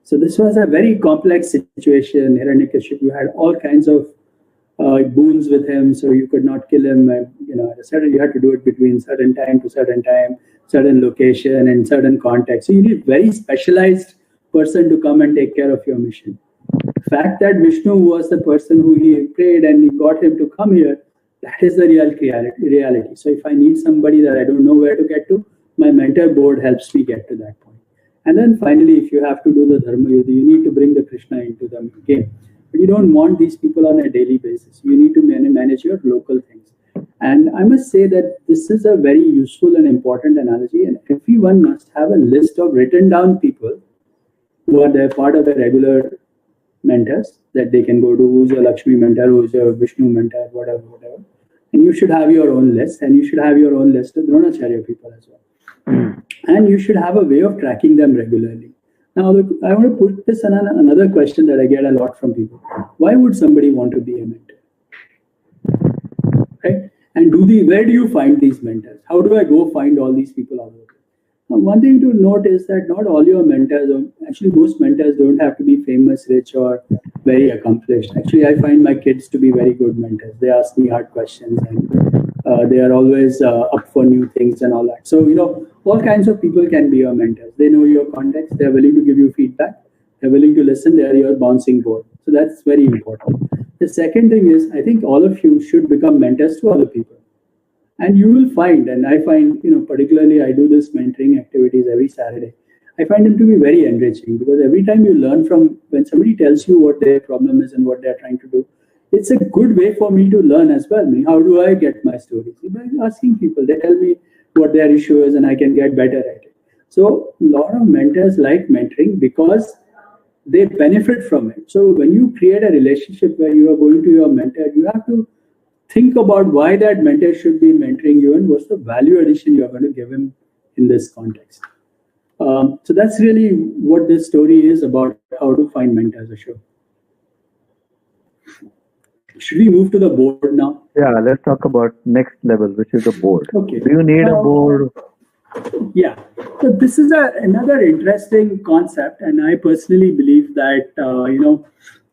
Speaker 1: So this was a very complex situation. Hiranyakashipu had all kinds of boons with him, so you could not kill him. And, you had to do it between certain time to certain time, certain location, and certain context. So you need very specialized person to come and take care of your mission. The fact that Vishnu was the person who he prayed and he got him to come here, That is the real reality. So if I need somebody that I don't know where to get to, my mentor board helps me get to that point. And then finally, if you have to do the Dharma Yuddha, you need to bring the Krishna into the game. But you don't want these people on a daily basis. You need to manage your local things. And I must say that this is a very useful and important analogy. And everyone must have a list of written down people who are their part of the regular mentors that they can go to. Who's your Lakshmi mentor, who's your Vishnu mentor, whatever. And you should have your own list, and you should have your own list of Dronacharya people as well. And you should have a way of tracking them regularly. Now, I want to put this on another question that I get a lot from people. Why would somebody want to be a mentor? Right? And where do you find these mentors? How do I go find all these people out there? Now, one thing to note is that not all your mentors, or actually most mentors, don't have to be famous, rich, or very accomplished. Actually, I find my kids to be very good mentors. They ask me hard questions, and they are always up for new things and all that. So, all kinds of people can be your mentors. They know your context. They're willing to give you feedback. They're willing to listen. They're your bouncing board. So that's very important. The second thing is, I think all of you should become mentors to other people. And you will find, and I find, particularly I do this mentoring activities every Saturday. I find them to be very enriching, because every time you learn from, when somebody tells you what their problem is and what they're trying to do, it's a good way for me to learn as well. I mean, how do I get my stories? By asking people, they tell me what their issue is and I can get better at it. So a lot of mentors like mentoring because they benefit from it. So when you create a relationship where you are going to your mentor, you have to think about why that mentor should be mentoring you and what's the value addition you're going to give him in this context. So that's really what this story is about, how to find mentors, Ashok. Should we move to the board now?
Speaker 2: Yeah, let's talk about next level, which is the board.
Speaker 1: Okay.
Speaker 2: Do you need a board?
Speaker 1: Yeah. So this is another interesting concept, and I personally believe that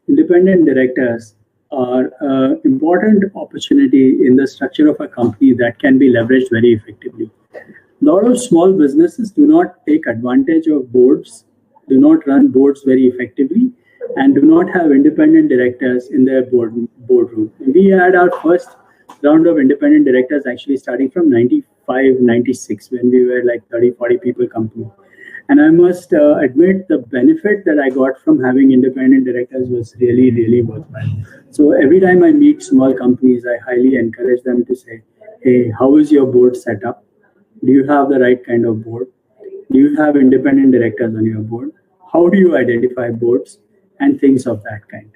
Speaker 1: independent directors are an important opportunity in the structure of a company that can be leveraged very effectively. A lot of small businesses do not take advantage of boards, do not run boards very effectively, and do not have independent directors in their boardroom. We had our first round of independent directors actually starting from 95, 96, when we were like 30, 40 people company. And I must admit the benefit that I got from having independent directors was really, really worthwhile. So every time I meet small companies, I highly encourage them to say, hey, how is your board set up? Do you have the right kind of board? Do you have independent directors on your board? How do you identify boards? And things of that kind.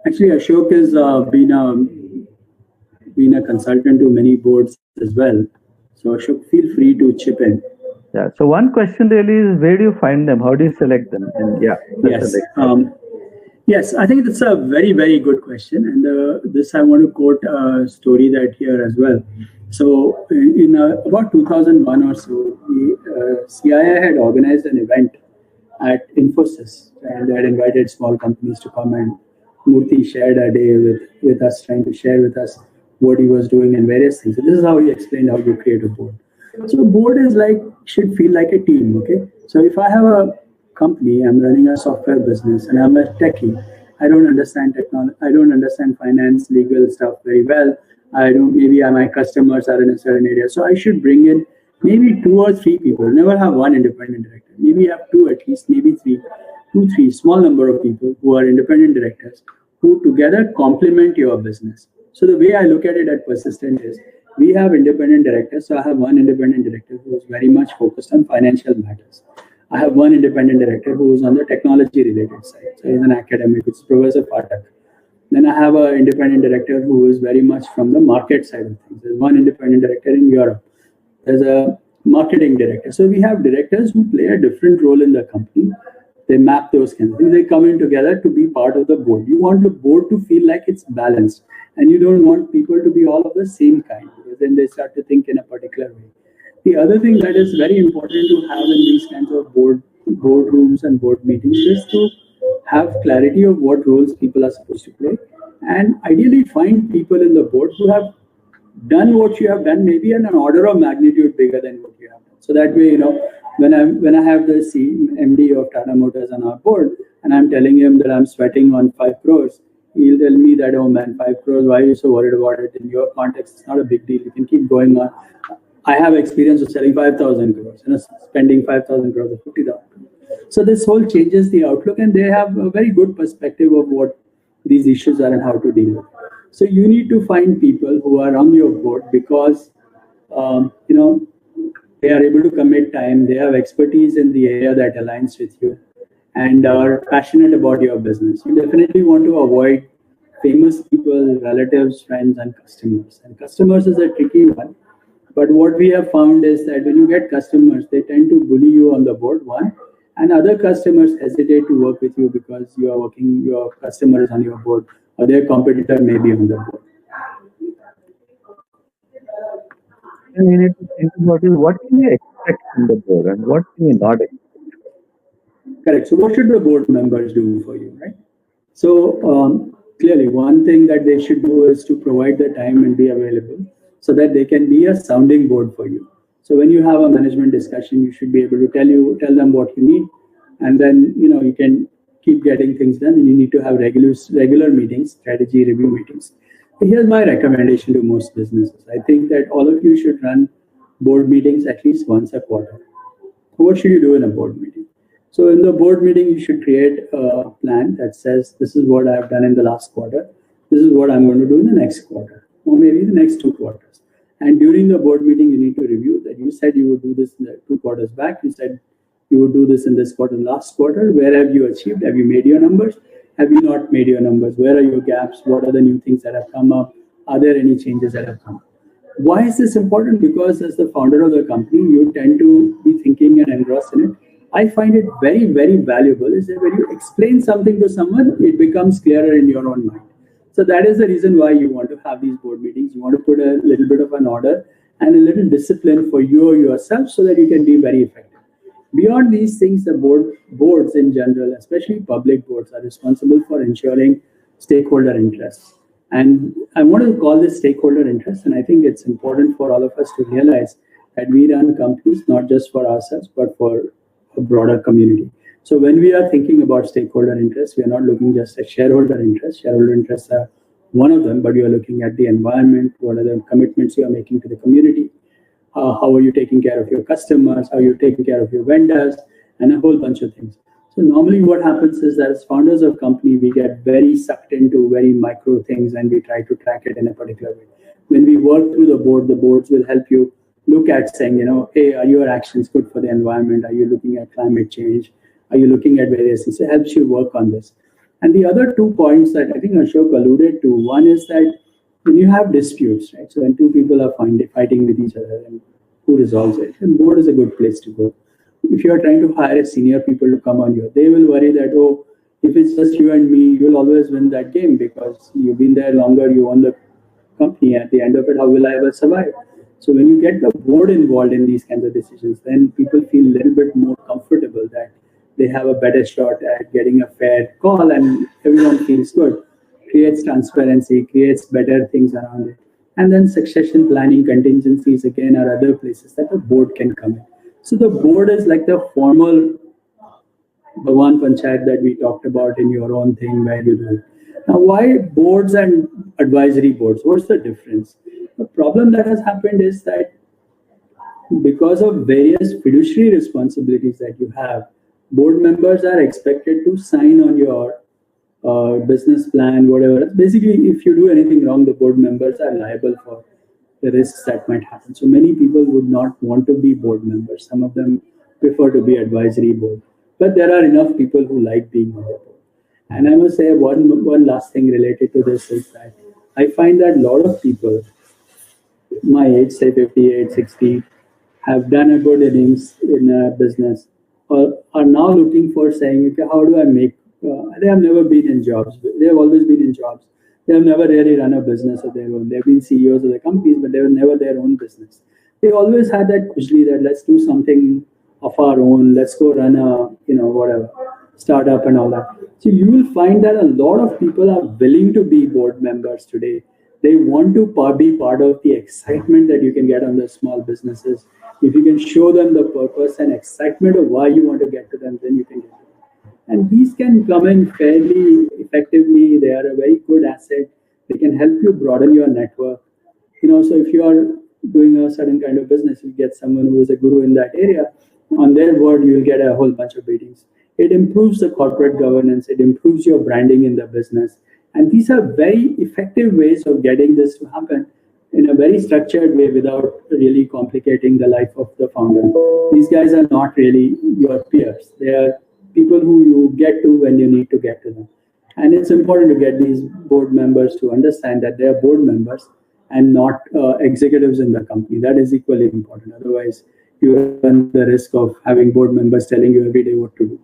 Speaker 1: Actually, Ashok has been a consultant to many boards as well. So Ashok, feel free to chip in.
Speaker 2: Yeah. So one question really is, where do you find them? How do you select them? And
Speaker 1: yes, I think that's a very, very good question. And this I want to quote a story that here as well. So in about 2001 or so, CIA had organized an event at Infosys, and they had invited small companies to come, and Murthy shared a day with us, trying to share with us what he was doing and various things. So this is how he explained how you create a board. So a board is should feel like a team, okay? So if I have a company, I'm running a software business and I'm a techie, I don't understand technology, I don't understand finance, legal stuff very well. Maybe my customers are in a certain area. So I should bring in maybe 2 or 3 people. Never have one independent director. Maybe have 2 at least, maybe 3, small number of people who are independent directors who together complement your business. So the way I look at it at Persistent is, we have independent directors. So I have one independent director who is very much focused on financial matters. I have one independent director who is on the technology related side. So he's an academic, it's Professor Pathak. Then I have an independent director who is very much from the market side of things. There's one independent director in Europe. There's a marketing director. So we have directors who play a different role in the company. They map those kinds of things. They come in together to be part of the board. You want the board to feel like it's balanced, and you don't want people to be all of the same kind, because then they start to think in a particular way. The other thing that is very important to have in these kinds of boardrooms and board meetings is to have clarity of what roles people are supposed to play, and ideally find people in the board who have done what you have done, maybe in an order of magnitude bigger than what you have done. So that way, when I have the MD of Tata Motors on our board, and I'm telling him that I'm sweating on 5 crores, He'll tell me that, oh man, 5 crores, why are you so worried about it? In your context, it's not a big deal. You can keep going on. I have experience of selling 5,000 crores, spending 5,000 crores or 50,000 crores. So this whole changes the outlook, and they have a very good perspective of what these issues are and how to deal with it. So you need to find people who are on your board because, they are able to commit time, they have expertise in the area that aligns with you, and are passionate about your business. You definitely want to avoid famous people, relatives, friends, and customers. And customers is a tricky one. But what we have found is that when you get customers, they tend to bully you on the board, one, and other customers hesitate to work with you because your customer is on your board, or their competitor may be on the board.
Speaker 2: And we need to think about is what can we expect from the board and what can we not expect.
Speaker 1: Correct. So what should the board members do for you, right? So clearly, one thing that they should do is to provide the time and be available so that they can be a sounding board for you. So when you have a management discussion, you should be able to tell them what you need, and then you can keep getting things done. And you need to have regular meetings, strategy review meetings. Here's my recommendation to most businesses. I think that all of you should run board meetings at least once a quarter. What should you do in a board meeting? So in the board meeting, you should create a plan that says, this is what I've done in the last quarter. This is what I'm going to do in the next quarter, or maybe the next 2 quarters. And during the board meeting, you need to review that you said you would do this in the 2 quarters back. You said you would do this in this quarter, last quarter. Where have you achieved? Have you made your numbers? Have you not made your numbers? Where are your gaps? What are the new things that have come up? Are there any changes that have come up? Why is this important? Because as the founder of the company, you tend to be thinking and engrossed in it. I find it very, very valuable is that when you explain something to someone, it becomes clearer in your own mind. So that is the reason why you want to have these board meetings. You want to put a little bit of an order and a little discipline for you or yourself so that you can be very effective. Beyond these things, the boards in general, especially public boards, are responsible for ensuring stakeholder interests. And I want to call this stakeholder interest, and I think it's important for all of us to realize that we run companies not just for ourselves, but for a broader community. So when we are thinking about stakeholder interests, we are not looking just at shareholder interests. Shareholder interests are one of them, but you are looking at the environment, what are the commitments you are making to the community, how are you taking care of your customers, how are you taking care of your vendors, and a whole bunch of things. So normally what happens is that as founders of company, we get very sucked into very micro things and we try to track it in a particular way. When we work through the boards will help you look at saying, hey, are your actions good for the environment? Are you looking at climate change? Are you looking at various things? It helps you work on this. And the other 2 points that I think Ashok alluded to, one is that when you have disputes, right? So when 2 people are fighting with each other, and who resolves it? And board is a good place to go. If you are trying to hire senior people to come on you, they will worry that, oh, if it's just you and me, you'll always win that game because you've been there longer, you own the company. At the end of it, how will I ever survive? So when you get the board involved in these kinds of decisions, then people feel a little bit more comfortable that they have a better shot at getting a fair call and everyone feels good. Creates transparency, creates better things around it. And then succession planning contingencies, again, are other places that the board can come in. So the board is like the formal Bhawan Panchayat that we talked about in your own thing where you do it. Now, why boards and advisory boards? What's the difference? The problem that has happened is that because of various fiduciary responsibilities that you have, board members are expected to sign on your business plan, whatever. Basically, if you do anything wrong, the board members are liable for the risks that might happen. So many people would not want to be board members. Some of them prefer to be advisory board. But there are enough people who like being on the board. And I must say one last thing related to this is that I find that a lot of people, my age, say 58, 60, have done a good innings in a business, or are now looking for saying, okay, how do I make, they have never been in jobs. They have always been in jobs. They have never really run a business of their own. They've been CEOs of the companies, but they were never their own business. They always had that usually that let's do something of our own. Let's go run a, whatever, startup and all that. So you will find that a lot of people are willing to be board members today. They want to be part of the excitement that you can get on the small businesses. If you can show them the purpose and excitement of why you want to get to them, then you can get to them. And these can come in fairly effectively. They are a very good asset. They can help you broaden your network. So if you are doing a certain kind of business, you get someone who is a guru in that area. On their word, you'll get a whole bunch of meetings. It improves the corporate governance. It improves your branding in the business. And these are very effective ways of getting this to happen in a very structured way without really complicating the life of the founder. These guys are not really your peers. They are people who you get to when you need to get to them. And it's important to get these board members to understand that they are board members and not executives in the company. That is equally important. Otherwise, you run the risk of having board members telling you every day what to do.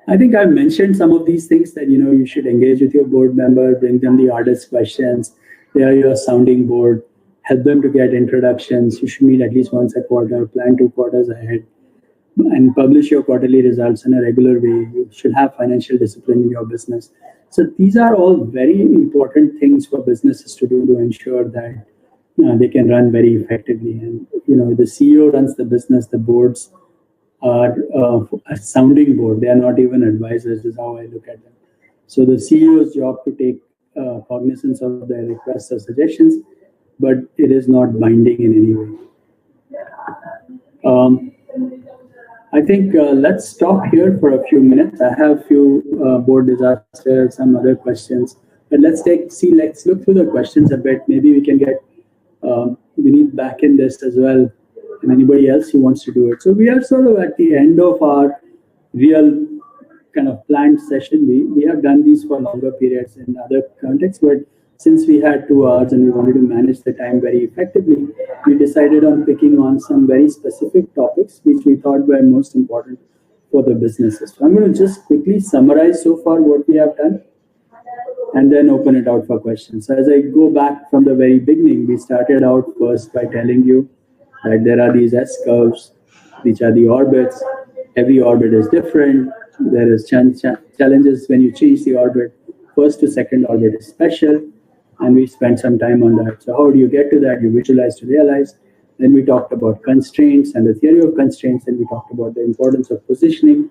Speaker 1: I think I've mentioned some of these things that, you should engage with your board member, bring them the hardest questions. They are your sounding board. Help them to get introductions. You should meet at least once a quarter, plan 2 quarters ahead, and publish your quarterly results in a regular way. You should have financial discipline in your business. So these are all very important things for businesses to do to ensure that they can run very effectively. And, the CEO runs the business, the boards are a sounding board. They are not even advisors, is how I look at them. So the CEO's job to take cognizance of their requests or suggestions, but it is not binding in any way. I think let's stop here for a few minutes. I have a few board disasters, some other questions, but let's look through the questions a bit. Maybe we can get Vineet back in this as well, and anybody else who wants to do it. So we are sort of at the end of our real kind of planned session. We have done these for longer periods in other contexts, but since we had 2 hours and we wanted to manage the time very effectively, we decided on picking on some very specific topics which we thought were most important for the businesses. So I'm going to just quickly summarize so far what we have done and then open it out for questions. So as I go back from the very beginning, we started out first by telling you that there are these S-curves, which are the orbits. Every orbit is different. There is challenges when you change the orbit. First to second orbit is special, and we spent some time on that. So how do you get to that? You visualize to realize. Then we talked about constraints and the theory of constraints. Then we talked about the importance of positioning.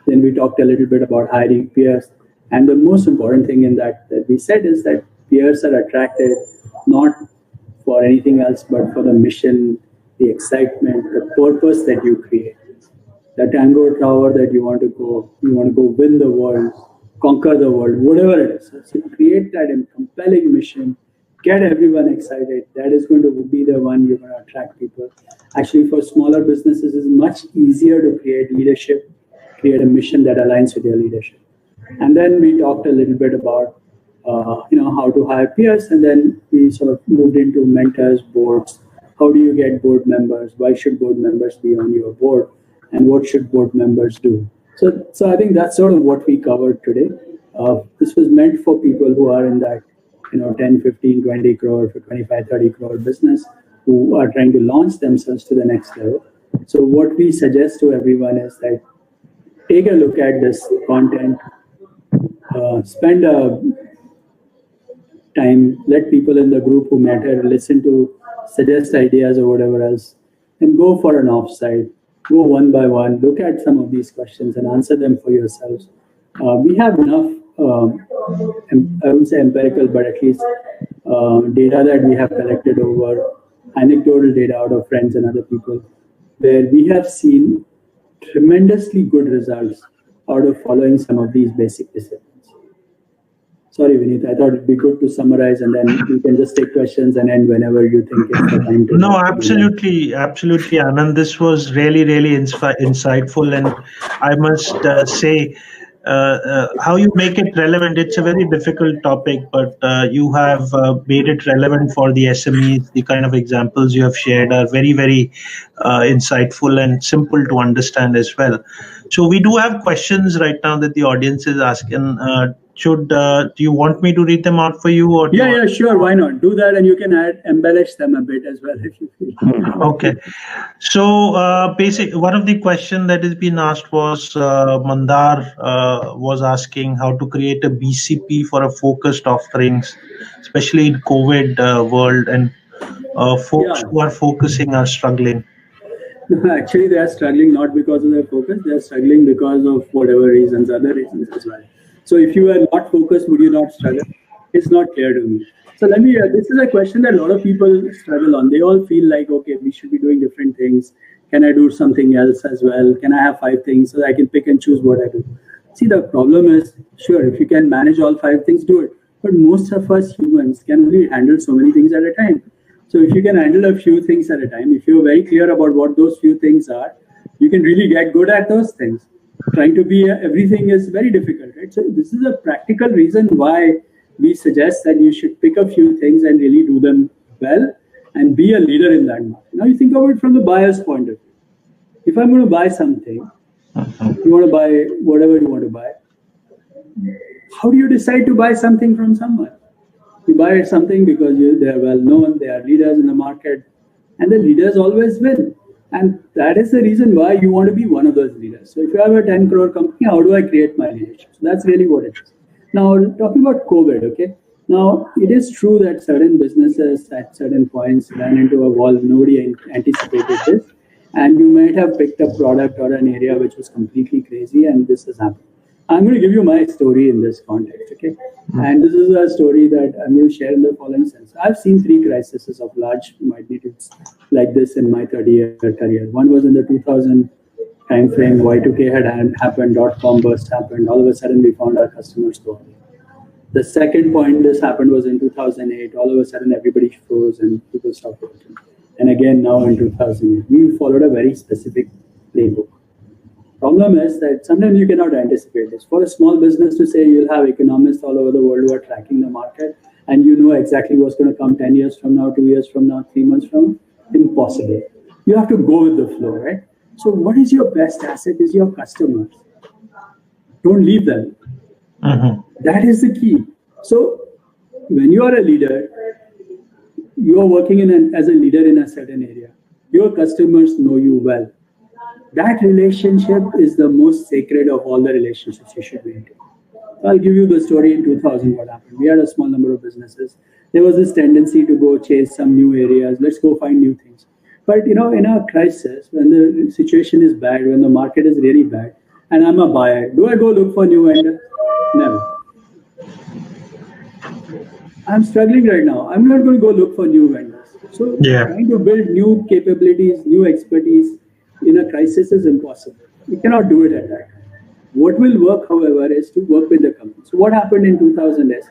Speaker 1: Then we talked a little bit about hiring peers. And the most important thing in that we said is that peers are attracted not for anything else, but for the mission, the excitement, the purpose that you create. The Tango Tower that you want to go win the world, conquer the world, whatever it is. So create that compelling mission, get everyone excited. That is going to be the one you're going to attract people. Actually, for smaller businesses, it's much easier to create leadership, create a mission that aligns with your leadership. And then we talked a little bit about how to hire peers, and then we sort of moved into mentors, boards. How do you get board members? Why should board members be on your board? And what should board members do? So I think that's sort of what we covered today. This was meant for people who are in that 10, 15, 20 crore, 25, 30 crore business who are trying to launch themselves to the next level. So what we suggest to everyone is that take a look at this content, spend a time, let people in the group who matter listen to, suggest ideas or whatever else, and go for an offsite. Go one by one, look at some of these questions and answer them for yourselves. We have enough, I wouldn't say empirical, but at least data that we have collected over, anecdotal data out of friends and other people, where we have seen tremendously good results out of following some of these basic disciplines. Sorry, Vineet, I thought it'd be good to summarize and then you can just take questions and end whenever you think it's the time to.
Speaker 3: No, absolutely, Anand. This was really, really insightful, and I must say, how you make it relevant. It's a very difficult topic, but you have made it relevant for the SMEs. The kind of examples you have shared are very, very insightful and simple to understand as well. So we do have questions right now that the audience is asking. Do you want me to read them out for you? Or
Speaker 1: yeah, sure. Why not? Do that, and you can embellish them a bit as well if you feel.
Speaker 3: Okay. So, one of the questions that has been asked was Mandar was asking how to create a BCP for a focused offerings, especially in COVID world, and folks who are focusing are struggling.
Speaker 1: Actually, they are struggling not because of their focus. They are struggling because of whatever reasons, other reasons as well. So if you are not focused, would you not struggle? It's not clear to me. So let me, this is a question that a lot of people struggle on. They all feel like, okay, we should be doing different things. Can I do something else as well? Can I have 5 things so that I can pick and choose what I do? See, the problem is, sure, if you can manage all 5 things, do it. But most of us humans can only handle so many things at a time. So if you can handle a few things at a time, if you're very clear about what those few things are, you can really get good at those things. Trying to be everything is very difficult, right? So this is a practical reason why we suggest that you should pick a few things and really do them well and be a leader in that market. Now you think of it from the buyer's point of view. If I'm going to buy something, you want to buy whatever you want to buy, how do you decide to buy something from someone? You buy something because they are well known, they are leaders in the market, and the leaders always win. And that is the reason why you want to be one of those leaders. So if you have a 10 crore company, how do I create my leadership? So that's really what it is. Now, talking about COVID, okay? Now, it is true that certain businesses at certain points ran into a wall. Nobody anticipated this. And you might have picked a product or an area which was completely crazy, and this has happened. I'm going to give you my story in this context, okay? And this is a story that I'm going to share in the following sense. I've seen 3 crises of large magnitudes like this in my 30-year career. One was in the 2000 time frame, Y2K had happened, .com burst happened. All of a sudden, we found our customers go away. The second point this happened was in 2008. All of a sudden, everybody froze and people stopped working. And again, now in 2008, we followed a very specific playbook. Problem is that sometimes you cannot anticipate this. For a small business to say you'll have economists all over the world who are tracking the market and you know exactly what's going to come 10 years from now, 2 years from now, 3 months from now, impossible. You have to go with the flow, right? So what is your best asset is your customers. Don't leave them. That is the key. So when you are a leader, you are working as a leader in a certain area. Your customers know you well. That relationship is the most sacred of all the relationships you should maintain. I'll give you the story in 2000 what happened. We had a small number of businesses. There was this tendency to go chase some new areas. Let's go find new things. But in a crisis, when the situation is bad, when the market is really bad, and I'm a buyer, do I go look for new vendors? Never. I'm struggling right now. I'm not going to go look for new vendors. So trying to build new capabilities, new expertise in a crisis is impossible. You cannot do it at that time. What will work, however, is to work with the company. So what happened in 2000 is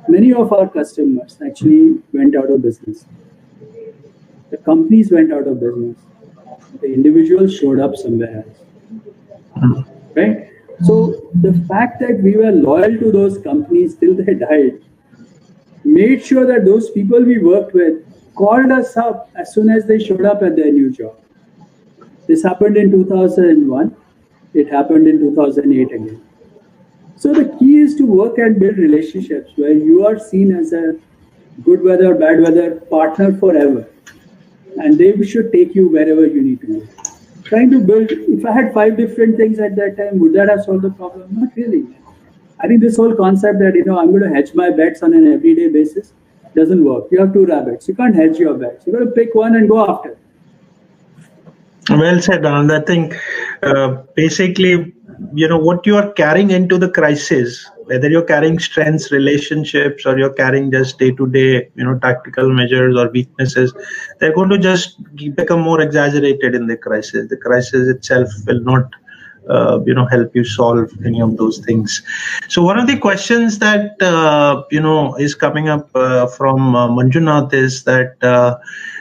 Speaker 1: many of our customers actually went out of business. The companies went out of business. The individuals showed up somewhere else. Right? So the fact that we were loyal to those companies till they died made sure that those people we worked with called us up as soon as they showed up at their new job. This happened in 2001. It happened in 2008 again. So the key is to work and build relationships where you are seen as a good weather, bad weather partner forever. And they should take you wherever you need to go. Trying to build, if I had 5 different things at that time, would that have solved the problem? Not really. I think this whole concept that, I'm going to hedge my bets on an everyday basis doesn't work. You have 2 rabbits. You can't hedge your bets. You've got to pick one and go after it.
Speaker 3: Well said, Anand. I think basically, what you are carrying into the crisis, whether you're carrying strengths, relationships, or you're carrying just day-to-day, tactical measures or weaknesses, they're going to just become more exaggerated in the crisis. The crisis itself will not, help you solve any of those things. So one of the questions that, is coming up from Manjunath is that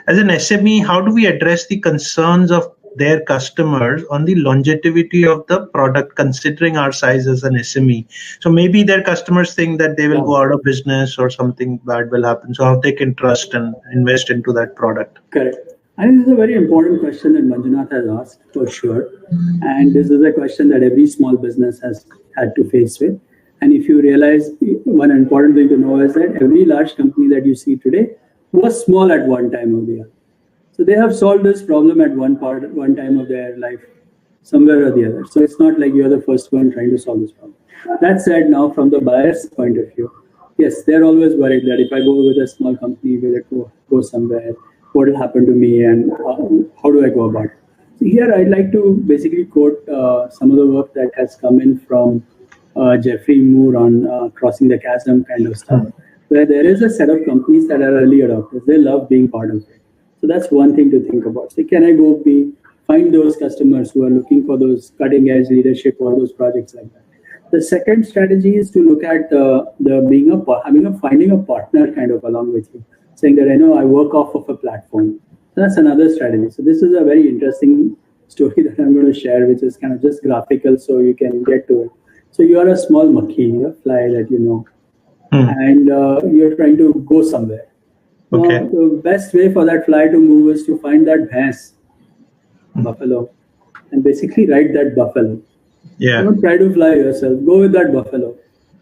Speaker 3: as an SME, how do we address the concerns of their customers on the longevity of the product, considering our size as an SME? So maybe their customers think that they will go out of business or something bad will happen. So how they can trust and invest into that product?
Speaker 1: Correct. I think this is a very important question that Manjunath has asked for sure. And this is a question that every small business has had to face with. And if you realize, one important thing to know is that every large company that you see today was small at one time or the other. So they have solved this problem at one time of their life, somewhere or the other. So it's not like you're the first one trying to solve this problem. That said, now from the buyer's point of view, yes, they're always worried that if I go with a small company, will it go somewhere? What will happen to me and how do I go about it? So here I'd like to basically quote some of the work that has come in from Jeffrey Moore on crossing the chasm kind of stuff, where there is a set of companies that are early adopters. They love being part of it. So that's one thing to think about. So can I go find those customers who are looking for those cutting edge leadership or those projects like that. The second strategy is to look at finding a partner kind of along with you, saying that I know I work off of a platform. That's another strategy. So this is a very interesting story that I'm going to share, which is kind of just graphical so you can get to it. So you are a small monkey, a fly that you know, and you're trying to go somewhere.
Speaker 3: Okay.
Speaker 1: Now, the best way for that fly to move is to find that buffalo, and basically ride that buffalo.
Speaker 3: Yeah.
Speaker 1: Don't try to fly yourself. Go with that buffalo.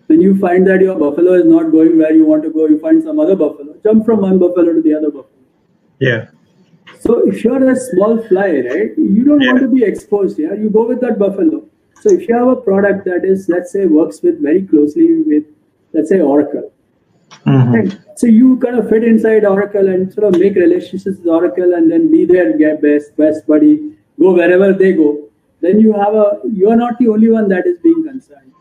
Speaker 1: When you find that your buffalo is not going where you want to go, you find some other buffalo. Jump from one buffalo to the other buffalo.
Speaker 3: Yeah.
Speaker 1: So if you're a small fly, right, you don't want to be exposed here. You go with that buffalo. So if you have a product that is, let's say, works with very closely with, let's say, Oracle. Right? So you kind of fit inside Oracle and sort of make relationships with Oracle and then be their best buddy, go wherever they go. Then you are not the only one that is being concerned.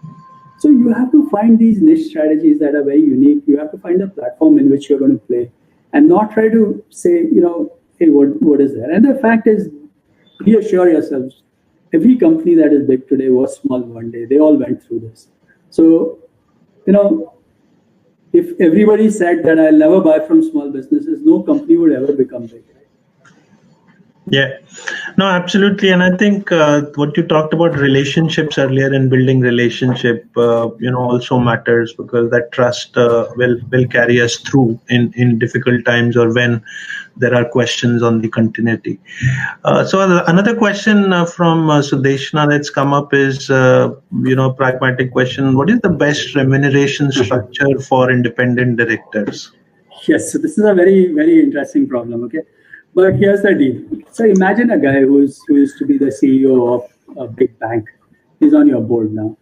Speaker 1: So you have to find these niche strategies that are very unique. You have to find a platform in which you're going to play and not try to say, hey, what is there? And the fact is, reassure yourselves, every company that is big today was small one day. They all went through this. So, if everybody said that I'll never buy from small businesses, no company would ever become big.
Speaker 3: Yeah, no, absolutely. And I think what you talked about relationships earlier and building relationship, also matters, because that trust will carry us through in difficult times or when there are questions on the continuity. So another question from Sudeshna that's come up is, pragmatic question. What is the best remuneration structure for independent directors?
Speaker 1: Yes, so this is a very, very interesting problem. Okay. But here's the deal. So imagine a guy who used to be the CEO of a big bank. He's on your board now,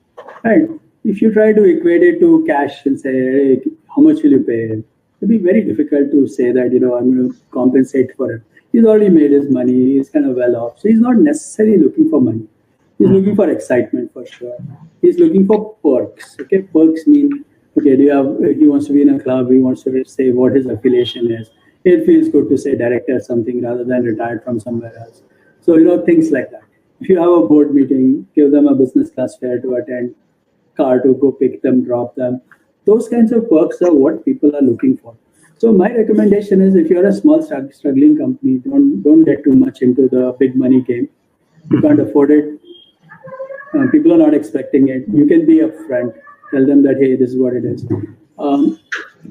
Speaker 1: right? If you try to equate it to cash and say, hey, how much will you pay him? It'd be very difficult to say that, I'm going to compensate for it. He's already made his money. He's kind of well off. So he's not necessarily looking for money. He's looking for excitement for sure. He's looking for perks. Okay, perks mean, okay, he wants to be in a club. He wants to say what his affiliation is. It feels good to say director something rather than retired from somewhere else. So, things like that. If you have a board meeting, give them a business class fare to attend, car to go pick them, drop them. Those kinds of perks are what people are looking for. So my recommendation is, if you're a small struggling company, don't get too much into the big money game. You can't afford it. People are not expecting it. You can be upfront. Tell them that, hey, this is what it is.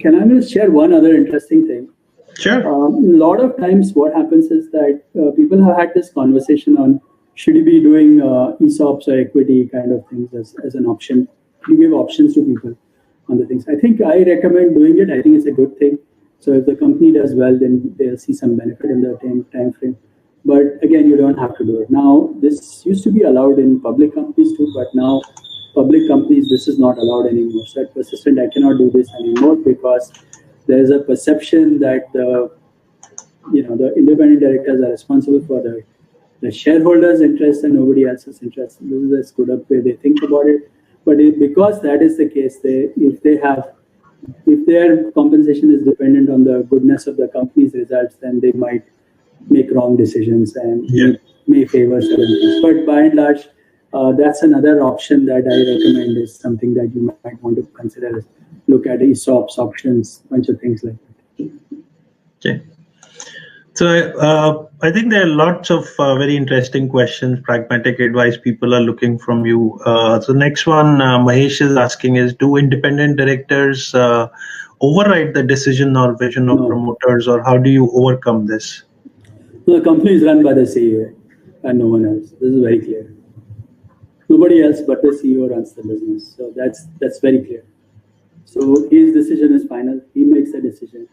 Speaker 1: Can I just share one other interesting thing?
Speaker 3: Sure.
Speaker 1: A lot of times what happens is that people have had this conversation on, should you be doing ESOPs or equity kind of things as an option? You give options to people on the things. I think I recommend doing it. I think it's a good thing. So if the company does well, then they'll see some benefit in the time frame. But again, you don't have to do it. Now, this used to be allowed in public companies too, but now public companies, this is not allowed anymore. So at Persistent, I cannot do this anymore because there's a perception that the independent directors are responsible for the shareholders' interest and nobody else's interest. This is a screwed up way they think about it. But because that is the case, if their compensation is dependent on the goodness of the company's results, then they might make wrong decisions and may favor certain things. But by and large, that's another option that I recommend, is something that you might want to consider. Look at ESOPs, options, bunch of things like that.
Speaker 3: Okay. So I think there are lots of very interesting questions, pragmatic advice people are looking from you. So next one, Mahesh is asking is, do independent directors override the decision or vision of promoters, or how do you overcome this?
Speaker 1: So the company is run by the CEO and no one else. This is very clear. Nobody else but the CEO runs the business. So that's very clear. So his decision is final. He makes the decision.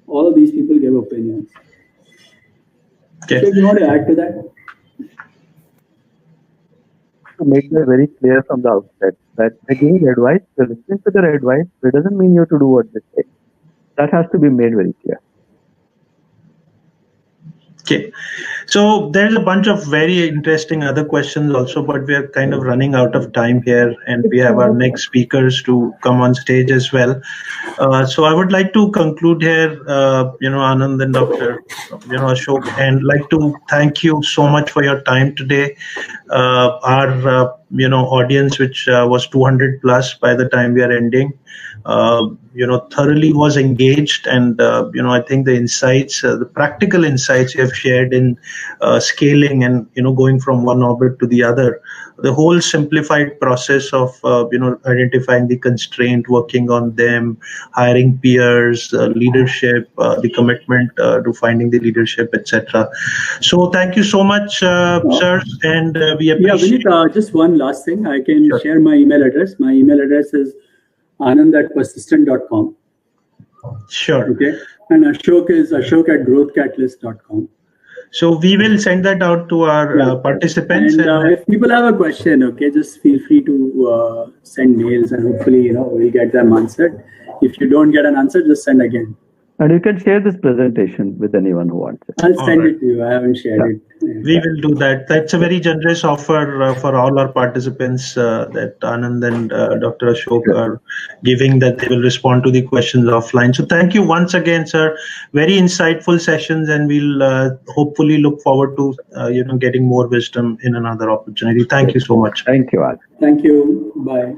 Speaker 1: All of these people give opinions.
Speaker 3: Okay.
Speaker 1: So you want to add to that?
Speaker 2: To make that very clear from the outset, that they're giving advice, you're listening to their advice, it doesn't mean you have to do what they say. That has to be made very clear.
Speaker 3: Okay. So there's a bunch of very interesting other questions also, but we are kind of running out of time here, and we have our next speakers to come on stage as well. So I would like to conclude here, Anand and Dr. Ashok, and like to thank you so much for your time today. Our audience, which was 200 plus by the time we are ending, thoroughly was engaged, and I think the insights, the practical insights you have shared in scaling and going from one orbit to the other, the whole simplified process of identifying the constraint, working on them, hiring peers, leadership, the commitment to finding the leadership, etc. So thank you so much, sir, and we appreciate.
Speaker 1: Yeah, Vineet, just one last thing. I can share my email address. My email address is anand@persistent.com.
Speaker 3: Sure.
Speaker 1: Okay. And Ashok is ashok@growthcatalyst.com.
Speaker 3: So we will send that out to our participants.
Speaker 1: And if people have a question, okay, just feel free to send mails, and hopefully, we'll get them answered. If you don't get an answer, just send again.
Speaker 2: And you can share this presentation with anyone who wants it.
Speaker 1: I'll send it to you. I haven't shared it.
Speaker 3: We will do that. That's a very generous offer for all our participants that Anand and Dr. Ashok are giving, that they will respond to the questions offline. So thank you once again, sir. Very insightful sessions, and we'll hopefully look forward to getting more wisdom in another opportunity. Thank you so much.
Speaker 2: Thank you, Al.
Speaker 1: Thank you. Bye.